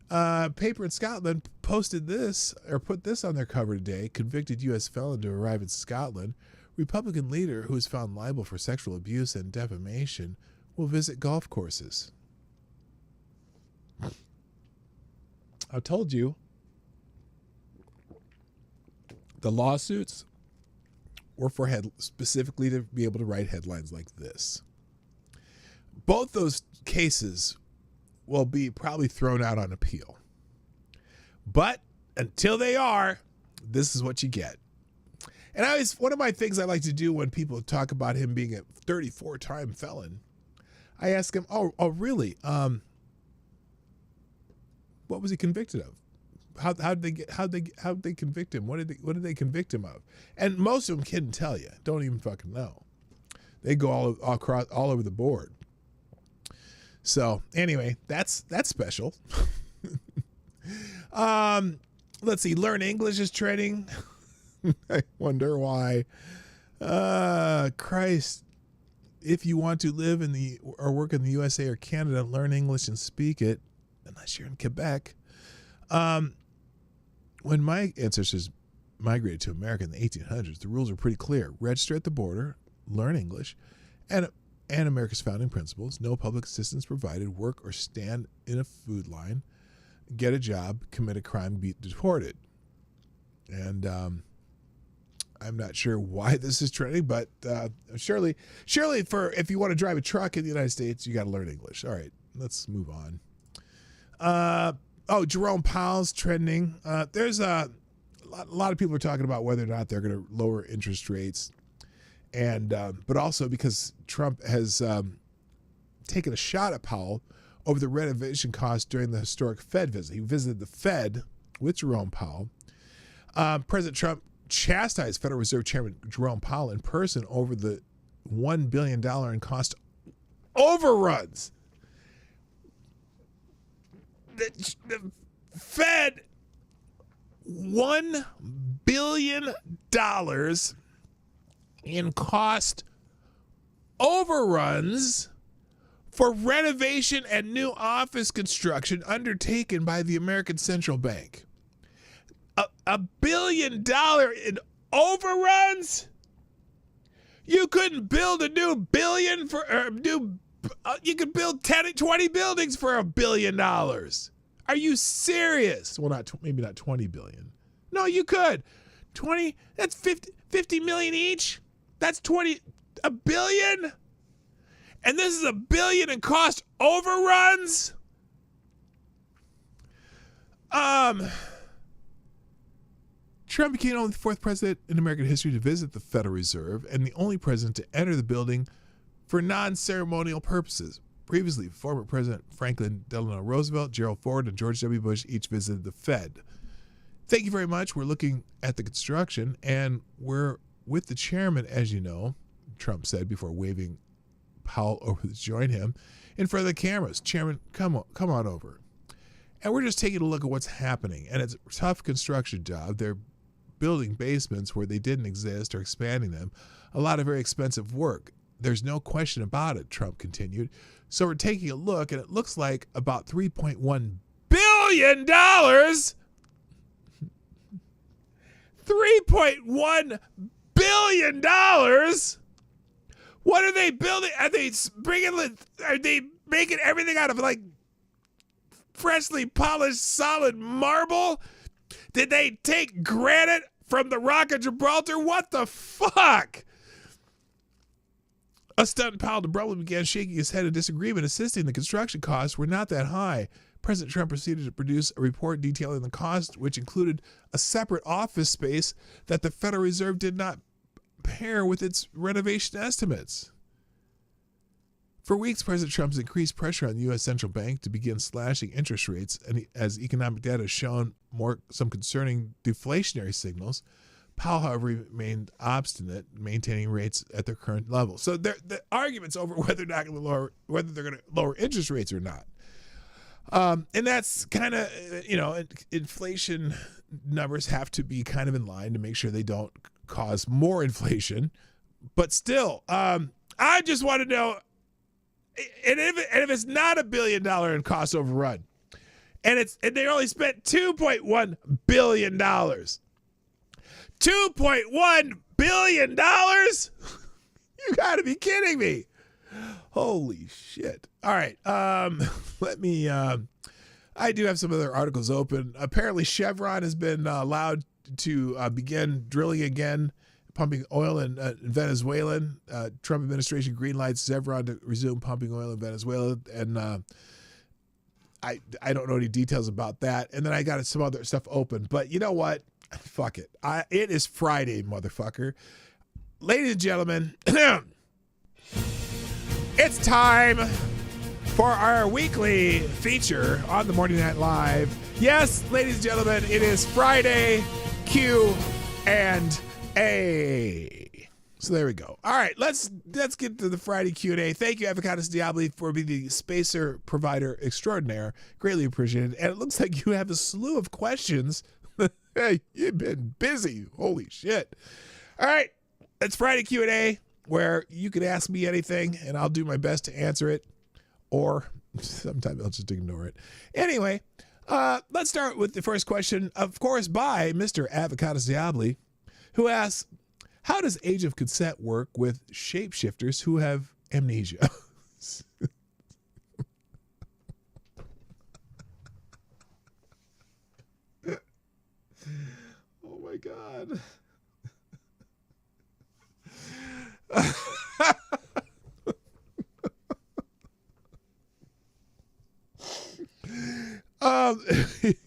Paper in Scotland posted this, or put this on their cover today. Convicted U.S. felon to arrive in Scotland. Republican leader who is found liable for sexual abuse and defamation will visit golf courses. I told you. The lawsuits were for specifically to be able to write headlines like this. Both those cases will be probably thrown out on appeal. But until they are, this is what you get. And one of my things I like to do when people talk about him being a 34-time felon, I ask him, oh really? What was he convicted of? How'd they convict him? What did they convict him of? And most of them couldn't tell you. Don't even fucking know. They go all over the board. So anyway, that's special. Let's see. Learn English is trending. I wonder why. Christ. If you want to live or work in the USA or Canada, learn English and speak it, unless you're in Quebec. When my ancestors migrated to America in the 1800s, the rules were pretty clear. Register at the border, learn English, and America's founding principles. No public assistance provided, work or stand in a food line, get a job, commit a crime, be deported. And I'm not sure why this is trending, but surely if you want to drive a truck in the United States, you got to learn English. All right, let's move on. Jerome Powell's trending. There's a lot of people are talking about whether or not they're going to lower interest rates, and but also because Trump has taken a shot at Powell over the renovation costs during the historic Fed visit. He visited the Fed with Jerome Powell. President Trump chastised Federal Reserve Chairman Jerome Powell in person over the $1 billion in cost overruns. The Fed $1 billion in cost overruns for renovation and new office construction undertaken by the American Central Bank. $1 billion in overruns? You couldn't build a new billion for you could build 10, 20 buildings for $1 billion. Are you serious? Well, maybe not 20 billion. No, you could. 20, that's 50 million each. That's $1 billion. And this is $1 billion in cost overruns. Trump became only the fourth president in American history to visit the Federal Reserve and the only president to enter the building for non-ceremonial purposes. Previously, former President Franklin Delano Roosevelt, Gerald Ford, and George W. Bush each visited the Fed. Thank you very much. We're looking at the construction, and we're with the chairman, as you know, Trump said before waving Powell over to join him in front of the cameras. Chairman, come on over. And we're just taking a look at what's happening. And it's a tough construction job. They're building basements where they didn't exist or expanding them. A lot of very expensive work. There's no question about it, Trump continued. So we're taking a look, and it looks like about $3.1 billion. $3.1 billion. What are they building? Are they making everything out of like freshly polished solid marble? Did they take granite from the Rock of Gibraltar? What the fuck? A stunned Powell abruptly began shaking his head in disagreement, insisting the construction costs were not that high. President Trump proceeded to produce a report detailing the cost, which included a separate office space that the Federal Reserve did not pair with its renovation estimates. For weeks, President Trump's increased pressure on the U.S. Central Bank to begin slashing interest rates, and as economic data has shown some concerning deflationary signals. Powell, however, remained obstinate, maintaining rates at their current level. So the argument's over whether they're going to lower interest rates or not. And that's kind of, inflation numbers have to be kind of in line to make sure they don't cause more inflation. But still, I just want to know, and if it's not $1 billion in cost overrun, and they only spent $2.1 billion. $2.1 billion? You got to be kidding me. Holy shit. All right. Let me, I do have some other articles open. Apparently Chevron has been allowed to begin drilling again, pumping oil in Venezuela. Trump administration greenlights Chevron to resume pumping oil in Venezuela. And I don't know any details about that. And then I got some other stuff open. But you know what? Fuck it. It is Friday, motherfucker. Ladies and gentlemen, it's time for our weekly feature on the Morning Night Live. Yes, ladies and gentlemen, it is Friday Q&A. So there we go. All right, let's get to the Friday Q&A. Thank you, Avocados Diabli, for being the spacer provider extraordinaire. Greatly appreciated. And it looks like you have a slew of questions. Hey, you've been busy. Holy shit. All right, it's Friday Q&A, where you can ask me anything, and I'll do my best to answer it. Or sometimes I'll just ignore it. Anyway, let's start with the first question, of course, by Mr. Avocados Diabli, who asks, how does age of consent work with shapeshifters who have amnesia? Oh my God.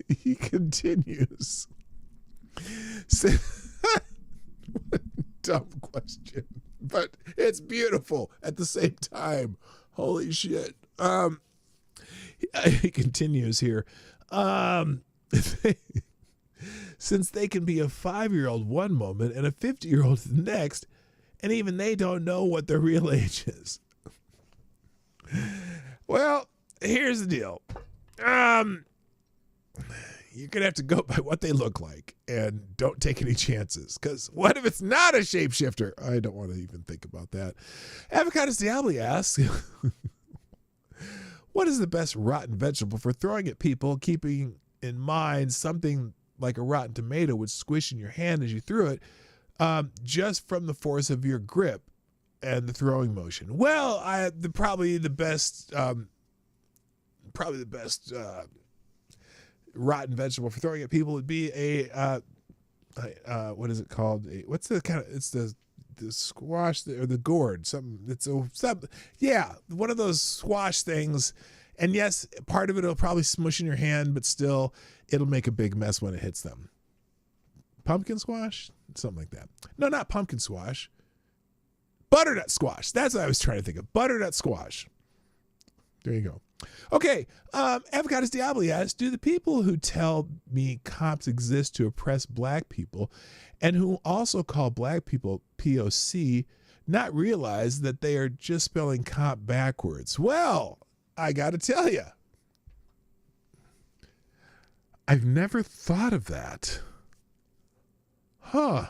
He continues. What a dumb question, but it's beautiful at the same time. Holy shit. He continues here. Since they can be a 5-year-old one moment and a 50-year-old the next, and even they don't know what their real age is. Well, here's the deal. You're going to have to go by what they look like and don't take any chances. Because what if it's not a shapeshifter? I don't want to even think about that. Avocados Diabli asks, what is the best rotten vegetable for throwing at people, keeping in mind something like a rotten tomato would squish in your hand as you threw it, just from the force of your grip and the throwing motion? Well, probably the best rotten vegetable for throwing at people would be a what is it called? What's the kind of? It's the squash or the gourd. Yeah, one of those squash things. And yes, part of it will probably smush in your hand, but still, it'll make a big mess when it hits them. Pumpkin squash, something like that. No, not pumpkin squash. Butternut squash. That's what I was trying to think of. Butternut squash. There you go. Okay, Avocados Diablo asks, do the people who tell me cops exist to oppress black people and who also call black people POC not realize that they are just spelling cop backwards? Well, I got to tell you, I've never thought of that. Huh.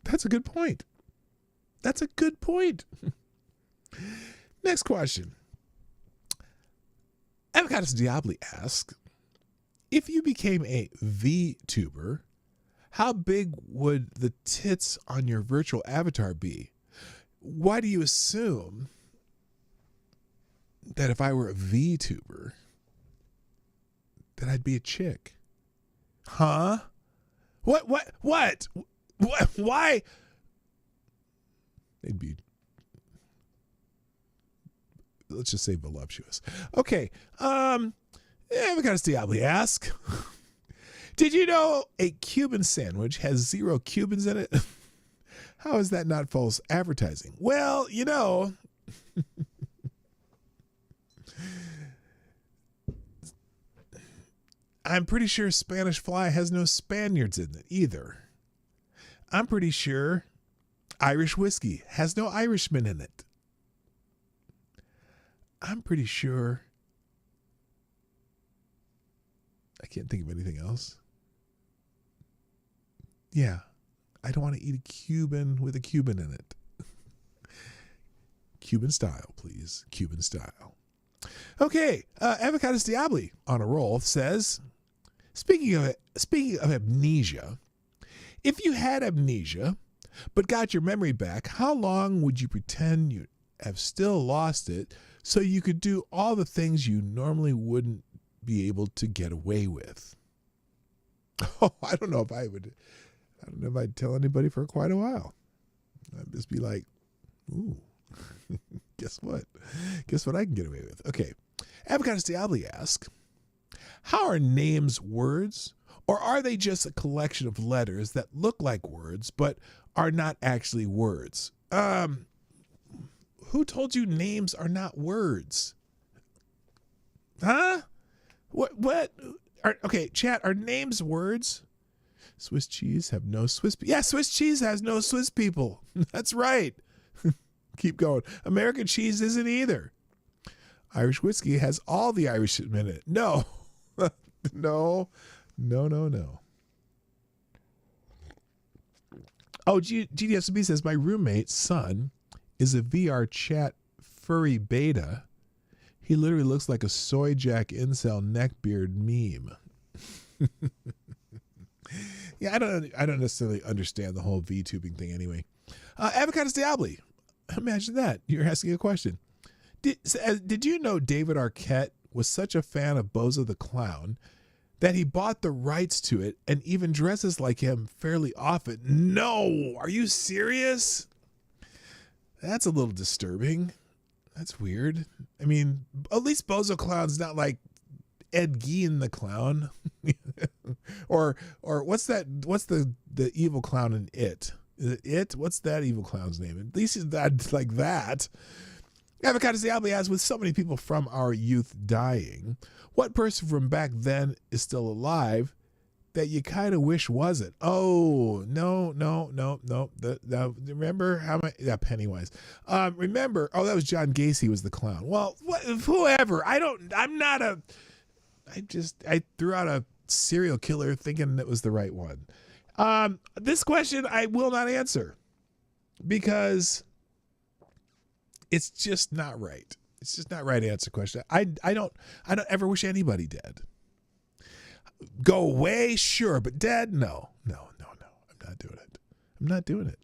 That's a good point. That's a good point. Next question. Avocados Diablo asks, if you became a VTuber, how big would the tits on your virtual avatar be? Why do you assume that if I were a VTuber, that I'd be a chick? Huh? What? Why? They'd be, let's just say, voluptuous. Okay. Avocados Diablo asks, did you know a Cuban sandwich has 0 Cubans in it? How is that not false advertising? Well, you know, I'm pretty sure Spanish Fly has no Spaniards in it either. I'm pretty sure Irish whiskey has no Irishmen in it. I'm pretty sure, I can't think of anything else. Yeah, I don't want to eat a Cuban with a Cuban in it. Cuban style, please. Cuban style. Okay, Avocados Diablo on a roll says, speaking of amnesia, if you had amnesia but got your memory back, how long would you pretend you have still lost it so you could do all the things you normally wouldn't be able to get away with? Oh, I don't know if I'd tell anybody for quite a while. I'd just be like, ooh, guess what? Guess what I can get away with? Okay. Avocados Diablo asks, how are names words, or are they just a collection of letters that look like words but are not actually words? Who told you names are not words? Huh? What? Okay, chat, are names words? Swiss cheese have no Swiss people. Yeah, Swiss cheese has no Swiss people. That's right. Keep going. American cheese isn't either. Irish whiskey has all the Irishmen in it. No. No. Oh, GDSB says, my roommate's son is a VR chat furry beta. He literally looks like a soy jack incel neckbeard meme. Yeah, I don't necessarily understand the whole VTubing thing anyway. Avocados Diablo, imagine that. You're asking a question. Did you know David Arquette was such a fan of Bozo the Clown that he bought the rights to it and even dresses like him fairly often? No, are you serious? That's a little disturbing. That's weird. I mean, at least Bozo Clown's not like Ed Gein the Clown. or what's the evil clown in It? Is it It? What's that evil clown's name? At least he's not like that. Avocados Diablo asks, with so many people from our youth dying, what person from back then is still alive that you kind of wish wasn't? Oh, no. Remember how many? Yeah, Pennywise. Remember? Oh, that was John Gacy was the clown. Well, whoever. I threw out a serial killer thinking it was the right one. This question I will not answer because it's just not right. It's just not right to answer the question. I don't ever wish anybody dead. Go away, sure, but dead, no. I'm not doing it.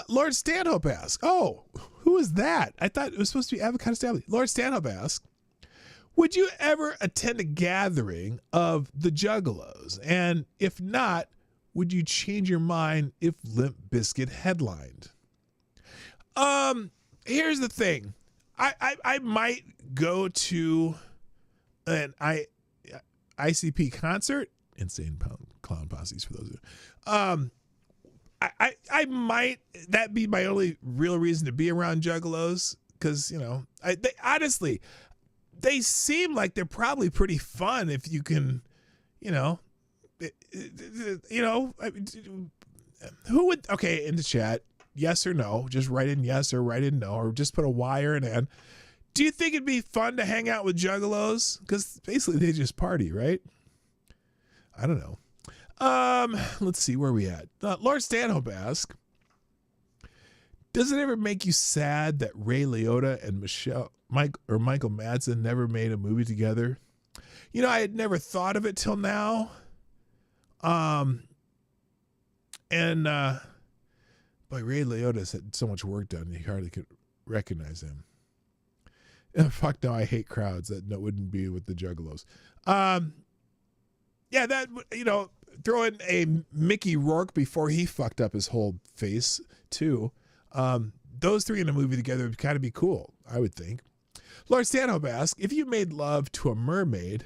Lord Stanhope asks, oh, who is that? I thought it was supposed to be Avocados Diablo. Lord Stanhope asks, would you ever attend a gathering of the Juggalos? And if not, would you change your mind if Limp Bizkit headlined? Here's the thing. I might go to an ICP concert, Insane Clown Posses for those of you. I might, that be my only real reason to be around juggalos, because, you know, they honestly, they seem like they're probably pretty fun if you can, you know, who would, okay, in the chat, yes or no, just write in yes or write in no, or just put a Y or an N. Do you think it'd be fun to hang out with juggalos? Because basically they just party, right? I don't know. Let's see where we at. Lord Stanhope asks, does it ever make you sad that Ray Liotta and Michael Madsen never made a movie together? You know, I had never thought of it till now. Boy, Ray Liotta's had so much work done, you hardly could recognize him. Fuck no, I hate crowds. That wouldn't be with the juggalos. Yeah, that, you know, throw in a Mickey Rourke before he fucked up his whole face too. Those three in a movie together would kind of be cool, I would think. Lord Stanhope asks, if you made love to a mermaid,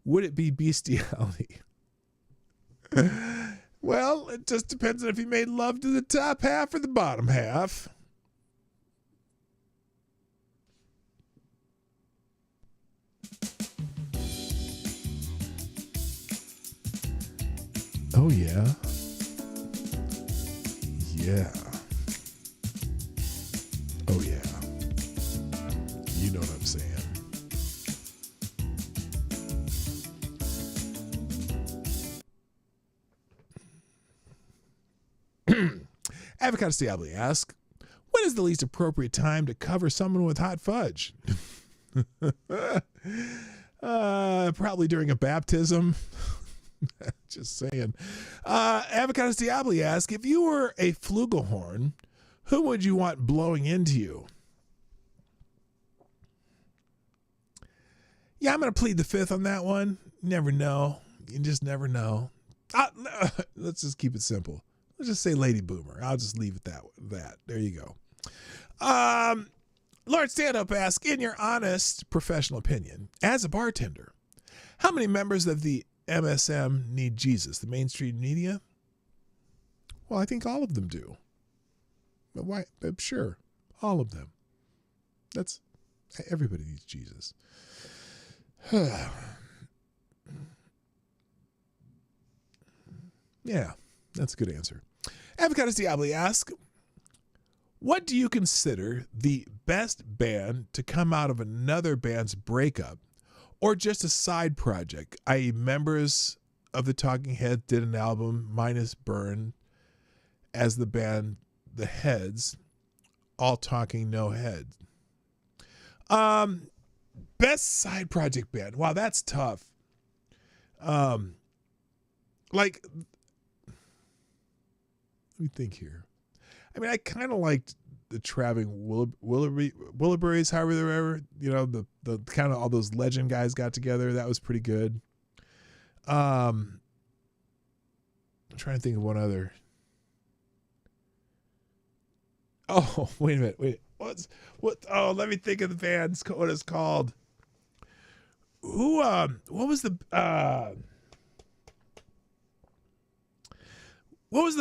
would it be bestiality? Well, it just depends on if you made love to the top half or the bottom half. Oh, yeah. Yeah. Oh, yeah. You know what I'm saying. Avocado Diablo asks, when is the least appropriate time to cover someone with hot fudge? Probably during a baptism. Just saying. Avocado Diablo asks, if you were a flugelhorn, who would you want blowing into you? Yeah, I'm going to plead the fifth on that one. Never know. You just never know. Let's just keep it simple. Let's just say Lady Boomer. I'll just leave it that. There you go. Lord Stand-Up asks, in your honest professional opinion, as a bartender, how many members of the MSM need Jesus? The mainstream media? Well, I think all of them do. But why? I'm sure. All of them. Everybody needs Jesus. Yeah, that's a good answer. Avocado Diablo asks, what do you consider the best band to come out of another band's breakup or just a side project, i.e. members of the Talking Heads did an album minus Burn as the band The Heads, all talking no head? Best side project band. Wow, that's tough. Let me think here. I mean, I kind of liked the Traveling Wilburys, however they're ever, the kind of all those legend guys got together. That was pretty good. I'm trying to think of one other. Oh, wait a minute. What? Oh, let me think of the band's, what it's called. What was the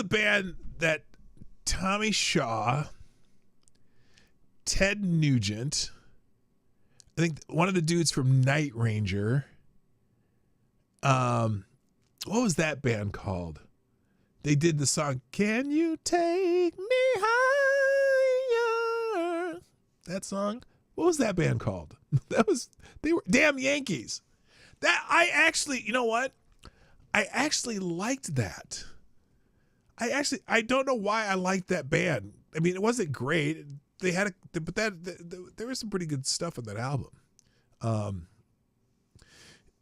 band that Tommy Shaw, Ted Nugent, I think one of the dudes from Night Ranger, what was that band called? They did the song, Can You Take Me Higher? That song? What was that band called? They were Damn Yankees. You know what? I actually liked that. I don't know why I liked that band. I mean, it wasn't great. They had there was some pretty good stuff on that album.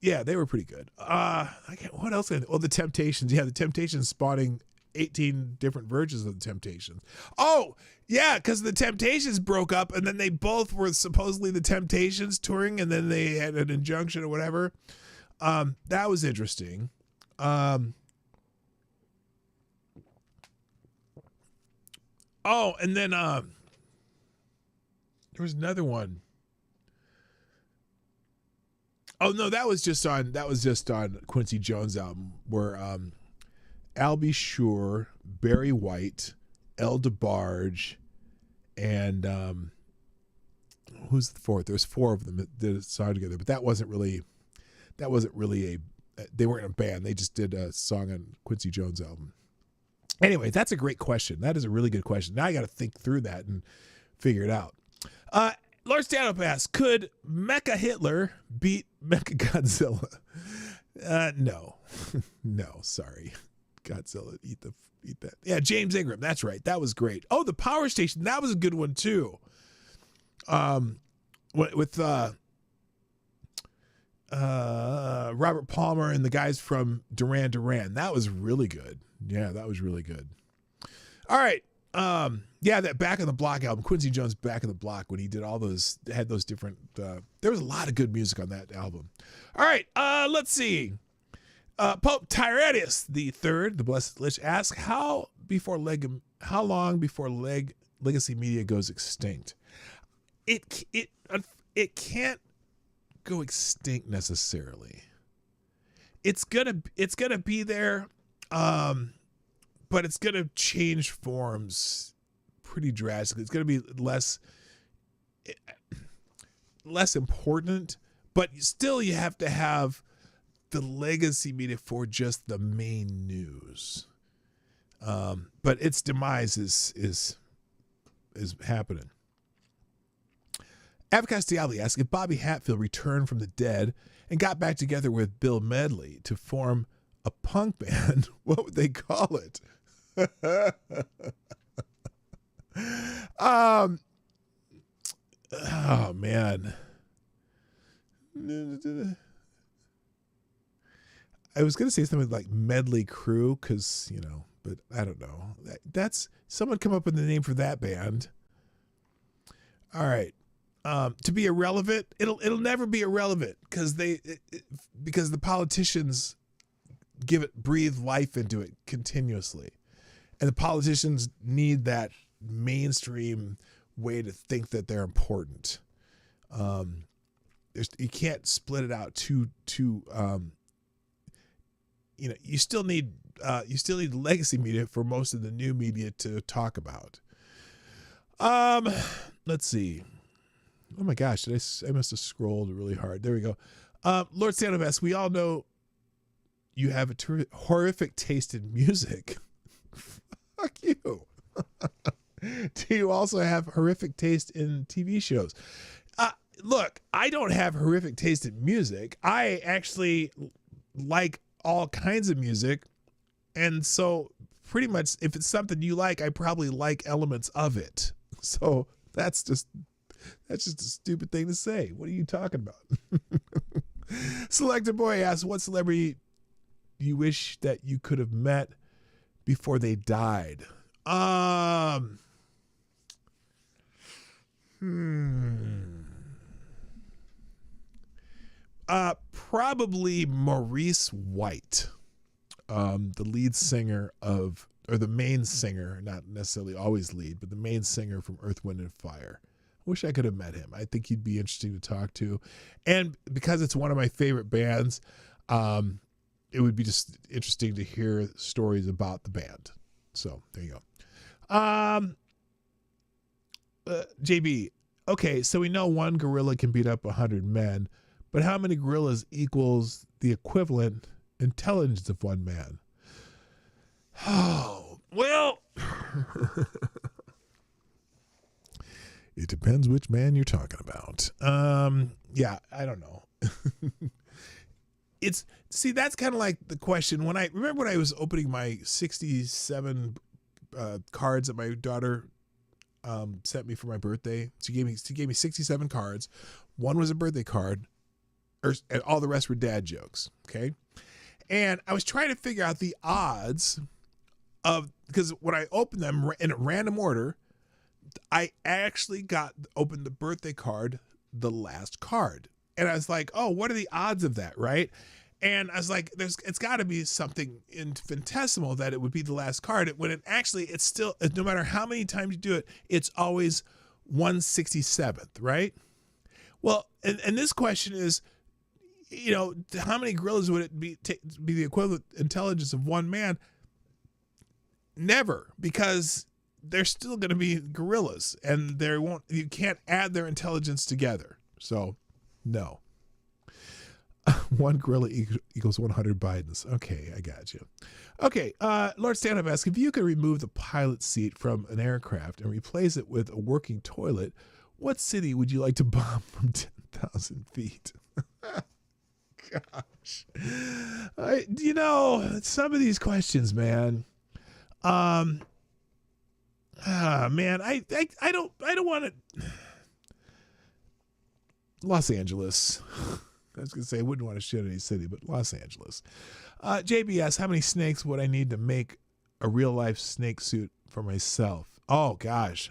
Yeah, they were pretty good. What else? Well, the Temptations. Yeah, the Temptations spawning 18 different versions of the Temptations. Oh, yeah, because the Temptations broke up, and then they both were supposedly the Temptations touring, and then they had an injunction or whatever. That was interesting. Oh, and then there was another one. Oh no, that was just on Quincy Jones' album where Albie Shore, Barry White, El DeBarge, and who's the fourth? There's four of them that did a song together, but that wasn't really they weren't a band. They just did a song on Quincy Jones' album. Anyway, that's a great question. That is a really good question. Now I got to think through that and figure it out. Lord Stanhope asks, could Mecha Hitler beat Mecha Godzilla? No. No, sorry. Godzilla, eat that. Yeah, James Ingram, that's right. That was great. Oh, the Power Station, that was a good one too. With Robert Palmer and the guys from Duran Duran. That was really good. Yeah, that was really good. All right. Yeah, that Back on the Block album, Quincy Jones' Back on the Block, when he did all those, had those different, there was a lot of good music on that album. All right, let's see. Pope Tyrannus III, the Blessed Lich, asks, how long before Legacy Media goes extinct? It can't go extinct necessarily. It's gonna be there, but it's gonna change forms pretty drastically. It's gonna be less important, but still you have to have the legacy media for just the main news. But its demise is happening. Avocast Diablo asks, if Bobby Hatfield returned from the dead and got back together with Bill Medley to form a punk band, what would they call it? Oh man. I was going to say something like Medley Crew, because, but I don't know. That's someone come up with the name for that band. All right. To be irrelevant, it'll never be irrelevant because the politicians breathe life into it continuously, and the politicians need that mainstream way to think that they're important. You can't split it out too. You still need legacy media for most of the new media to talk about. Let's see. Oh my gosh, I must have scrolled really hard. There we go. Lord Stanhope asks, we all know you have a horrific taste in music. Fuck you. Do you also have horrific taste in TV shows? Look, I don't have horrific taste in music. I actually like all kinds of music. And so pretty much if it's something you like, I probably like elements of it. So that's just a stupid thing to say. What are you talking about? Selected Boy asks, what celebrity you wish that you could have met before they died? Probably Maurice White, the lead singer or the main singer, not necessarily always lead, but the main singer from Earth, Wind and Fire. I wish I could have met him. I think he'd be interesting to talk to. And because it's one of my favorite bands, it would be just interesting to hear stories about the band. So there you go. JB, okay, so we know one gorilla can beat up 100 men, but how many gorillas equals the equivalent intelligence of one man? Oh, well... It depends which man you're talking about. Yeah, I don't know. That's kind of like the question when I was opening my 67 cards that my daughter sent me for my birthday. She gave me 67 cards. One was a birthday card, and all the rest were dad jokes. Okay, and I was trying to figure out the odds because when I opened them in a random order, I actually opened the birthday card, the last card. And I was like, oh, what are the odds of that, right? And I was like, it's got to be something infinitesimal that it would be the last card. When it's still, no matter how many times you do it, it's always 167th, right? Well, and this question is, how many gorillas would it be the equivalent intelligence of one man? Never, because they're still going to be gorillas, and you can't add their intelligence together. So, no. 1 gorilla equals 100 Bidens. Okay, I got you. Okay, Lord Stanhope asks, if you could remove the pilot seat from an aircraft and replace it with a working toilet, what city would you like to bomb from 10,000 feet? Gosh. Some of these questions, man. Man, I don't want to. Los Angeles. I was going to say I wouldn't want to shit any city, but Los Angeles. JBS, how many snakes would I need to make a real life snake suit for myself? Oh, gosh.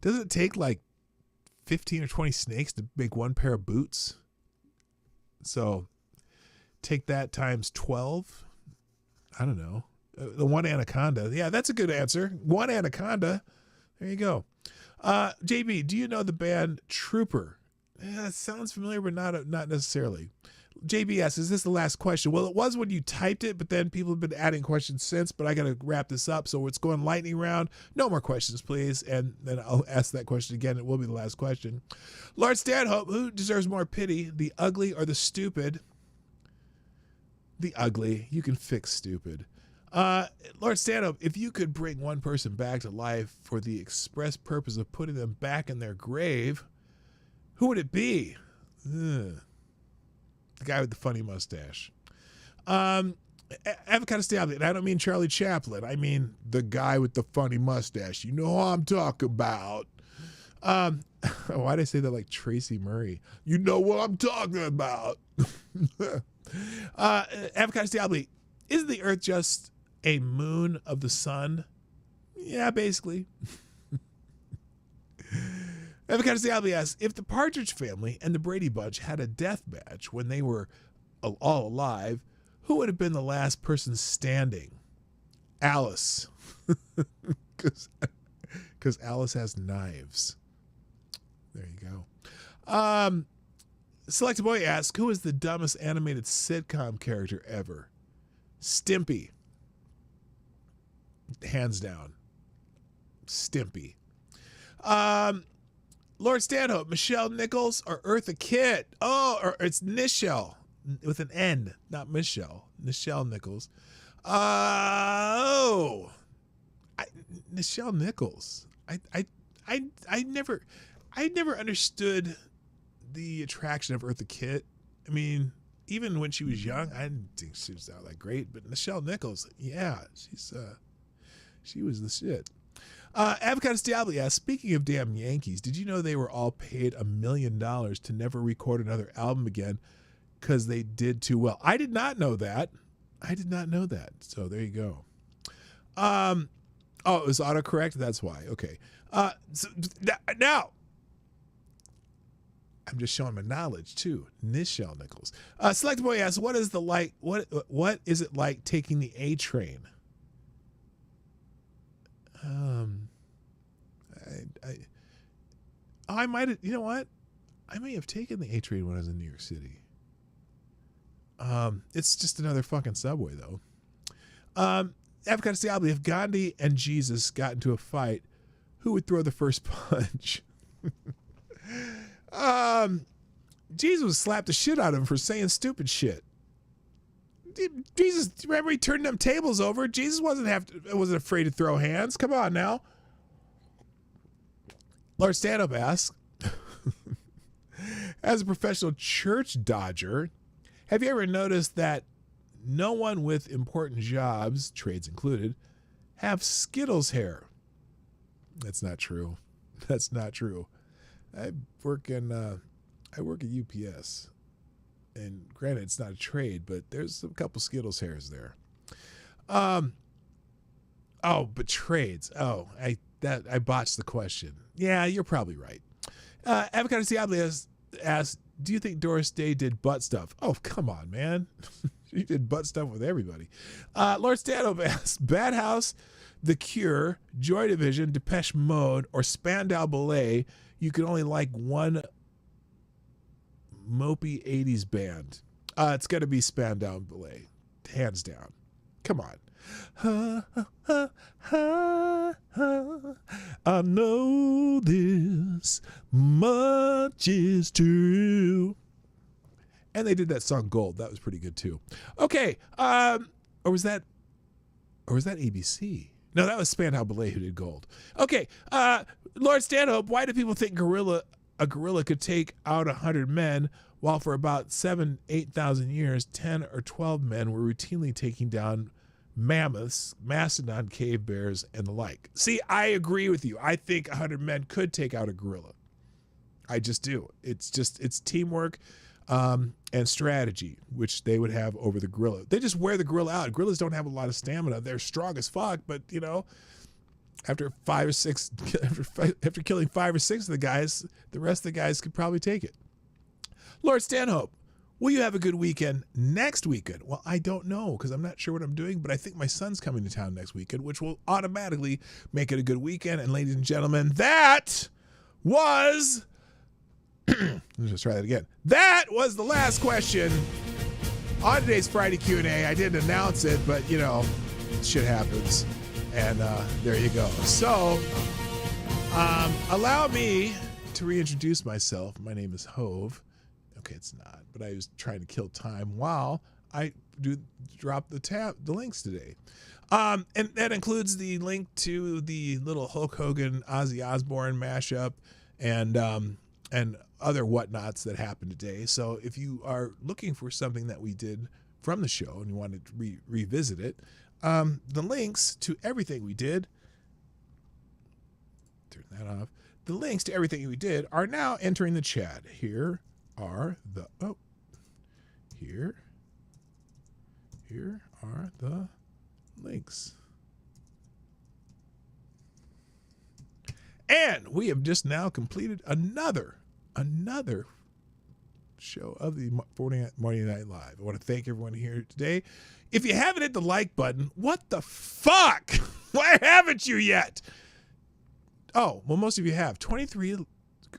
Does it take like 15 or 20 snakes to make one pair of boots? So take that times 12. I don't know. The one anaconda. Yeah, that's a good answer. One anaconda. There you go. JB, do you know the band Trooper? Yeah, it sounds familiar, but not necessarily. JBS, is this the last question? Well, it was when you typed it, but then people have been adding questions since, but I got to wrap this up. So it's going lightning round. No more questions, please. And then I'll ask that question again. It will be the last question. Lord Stanhope, who deserves more pity, the ugly or the stupid? The ugly. You can fix stupid. Lord Stanhope, if you could bring one person back to life for the express purpose of putting them back in their grave, who would it be? The guy with the funny mustache. Avocado Stabby, and I don't mean Charlie Chaplin. I mean the guy with the funny mustache. You know who I'm talking about. Why did I say that like Tracy Murray? You know what I'm talking about. Avocado Stabby, isn't the Earth just a moon of the sun? Yeah, basically. Avocado Stabby asks, if the Partridge Family and the Brady Bunch had a death match when they were all alive, who would have been the last person standing? Alice. Because Alice has knives. There you go. Select Boy asks, who is the dumbest animated sitcom character ever? Stimpy. Hands down. Stimpy. Lord Stanhope, Michelle Nichols or Eartha Kitt? Oh, or it's Nichelle with an N, not Michelle. Nichelle Nichols. Nichelle Nichols. I never understood the attraction of Eartha Kitt. I mean, even when she was young, I didn't think she was that great. But Nichelle Nichols, yeah, she was the shit. Avocado Stiabli asks, speaking of damn Yankees, did you know they were all paid $1 million to never record another album again because they did too well? I did not know that. So there you go. Oh, it was autocorrect? That's why. Okay. So now, I'm just showing my knowledge too. Nichelle Nichols. Select Boy asks, what is it like taking the A train? I might have, you know what? I may have taken the A train when I was in New York City. It's just another fucking subway though. Avocado Stiabli, if Gandhi and Jesus got into a fight, who would throw the first punch? Jesus would slap the shit out of him for saying stupid shit. Jesus, remember he turned them tables over? Jesus wasn't afraid to throw hands. Come on now. Lord Stanhope asks, as a professional church dodger, have you ever noticed that no one with important jobs, trades included, have Skittles hair? That's not true. I work at UPS. And granted, it's not a trade, but there's a couple Skittles hairs there. But trades. I botched the question. Yeah, you're probably right. Avocado Diablo asks, do you think Doris Day did butt stuff? Oh, come on, man. She did butt stuff with everybody. Lord Stanhope asks, Bad House, The Cure, Joy Division, Depeche Mode, or Spandau Ballet, you can only like one mopey 80s band. It's got to be Spandau Ballet. hands down. Come on. Ha, ha, ha, ha, ha. I know this much is true. And they did that song Gold. That was pretty good too. Okay. Or was that ABC? No, that was Spandau Ballet who did Gold. Okay. Lord Stanhope, why do people think a gorilla could take out 100 men while for about 8,000 years, 10 or 12 men were routinely taking down mammoths, mastodon cave bears, and the like? See, I agree with you. I think 100 men could take out a gorilla. I just do. It's teamwork and strategy, which they would have over the gorilla. They just wear the gorilla out. Gorillas don't have a lot of stamina. They're strong as fuck, but after killing 5 or 6 of the guys, the rest of the guys could probably take it. Lord Stanhope, will you have a good weekend next weekend? Well, I don't know because I'm not sure what I'm doing, but I think my son's coming to town next weekend, which will automatically make it a good weekend. And ladies and gentlemen, that was... Let's just try that again. That was the last question on today's Friday Q&A. I didn't announce it, but, shit happens. And there you go. So, allow me to reintroduce myself. My name is Hove. Okay, it's not, but I was trying to kill time while I drop the links today. And that includes the link to the little Hulk Hogan, Ozzy Osbourne mashup and other whatnots that happened today. So if you are looking for something that we did from the show and you want to revisit it, the links to everything we did, turn that off. The links to everything we did are now entering the chat. Here are the links. And we have just now completed another show of the Morning Night Live. I want to thank everyone here today. If you haven't hit the like button, what the fuck? Why haven't you yet? Oh, well, most of you have. 23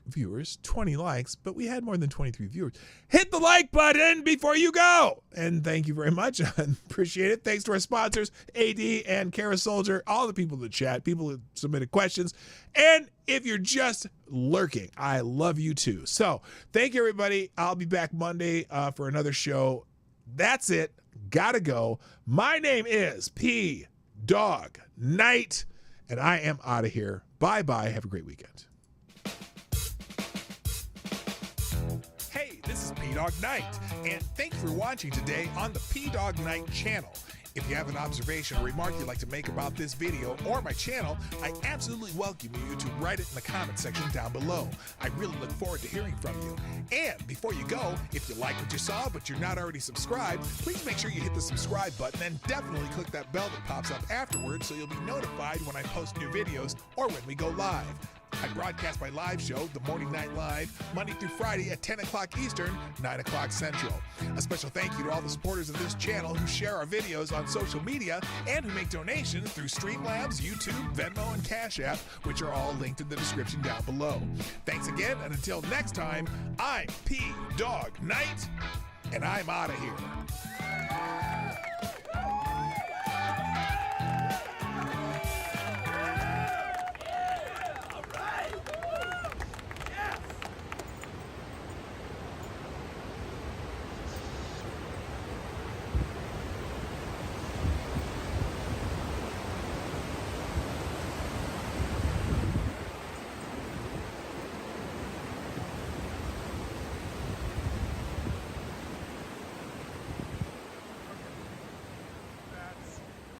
viewers, 20 likes, but we had more than 23 viewers. Hit the like button before you go. And thank you very much. I appreciate it. Thanks to our sponsors, AD and Kara Soldier, all the people in the chat, people who submitted questions. And if you're just lurking, I love you too. So thank you, everybody. I'll be back Monday for another show. That's it. Gotta go. My name is Dawg Knight, and I am out of here. Bye-bye. Have a great weekend. Hey, this is Dawg Knight, and thanks for watching today on the PDawgKnight channel. If you have an observation or remark you'd like to make about this video or my channel, I absolutely welcome you to write it in the comment section down below. I really look forward to hearing from you. And before you go, if you like what you saw but you're not already subscribed, please make sure you hit the subscribe button and definitely click that bell that pops up afterwards so you'll be notified when I post new videos or when we go live. I broadcast my live show, The Morning Night Live, Monday through Friday at 10 o'clock Eastern, 9 o'clock Central. A special thank you to all the supporters of this channel who share our videos on social media and who make donations through Streamlabs, YouTube, Venmo, and Cashapp, which are all linked in the description down below. Thanks again, and until next time, I'm Dawg Knight, and I'm out of here.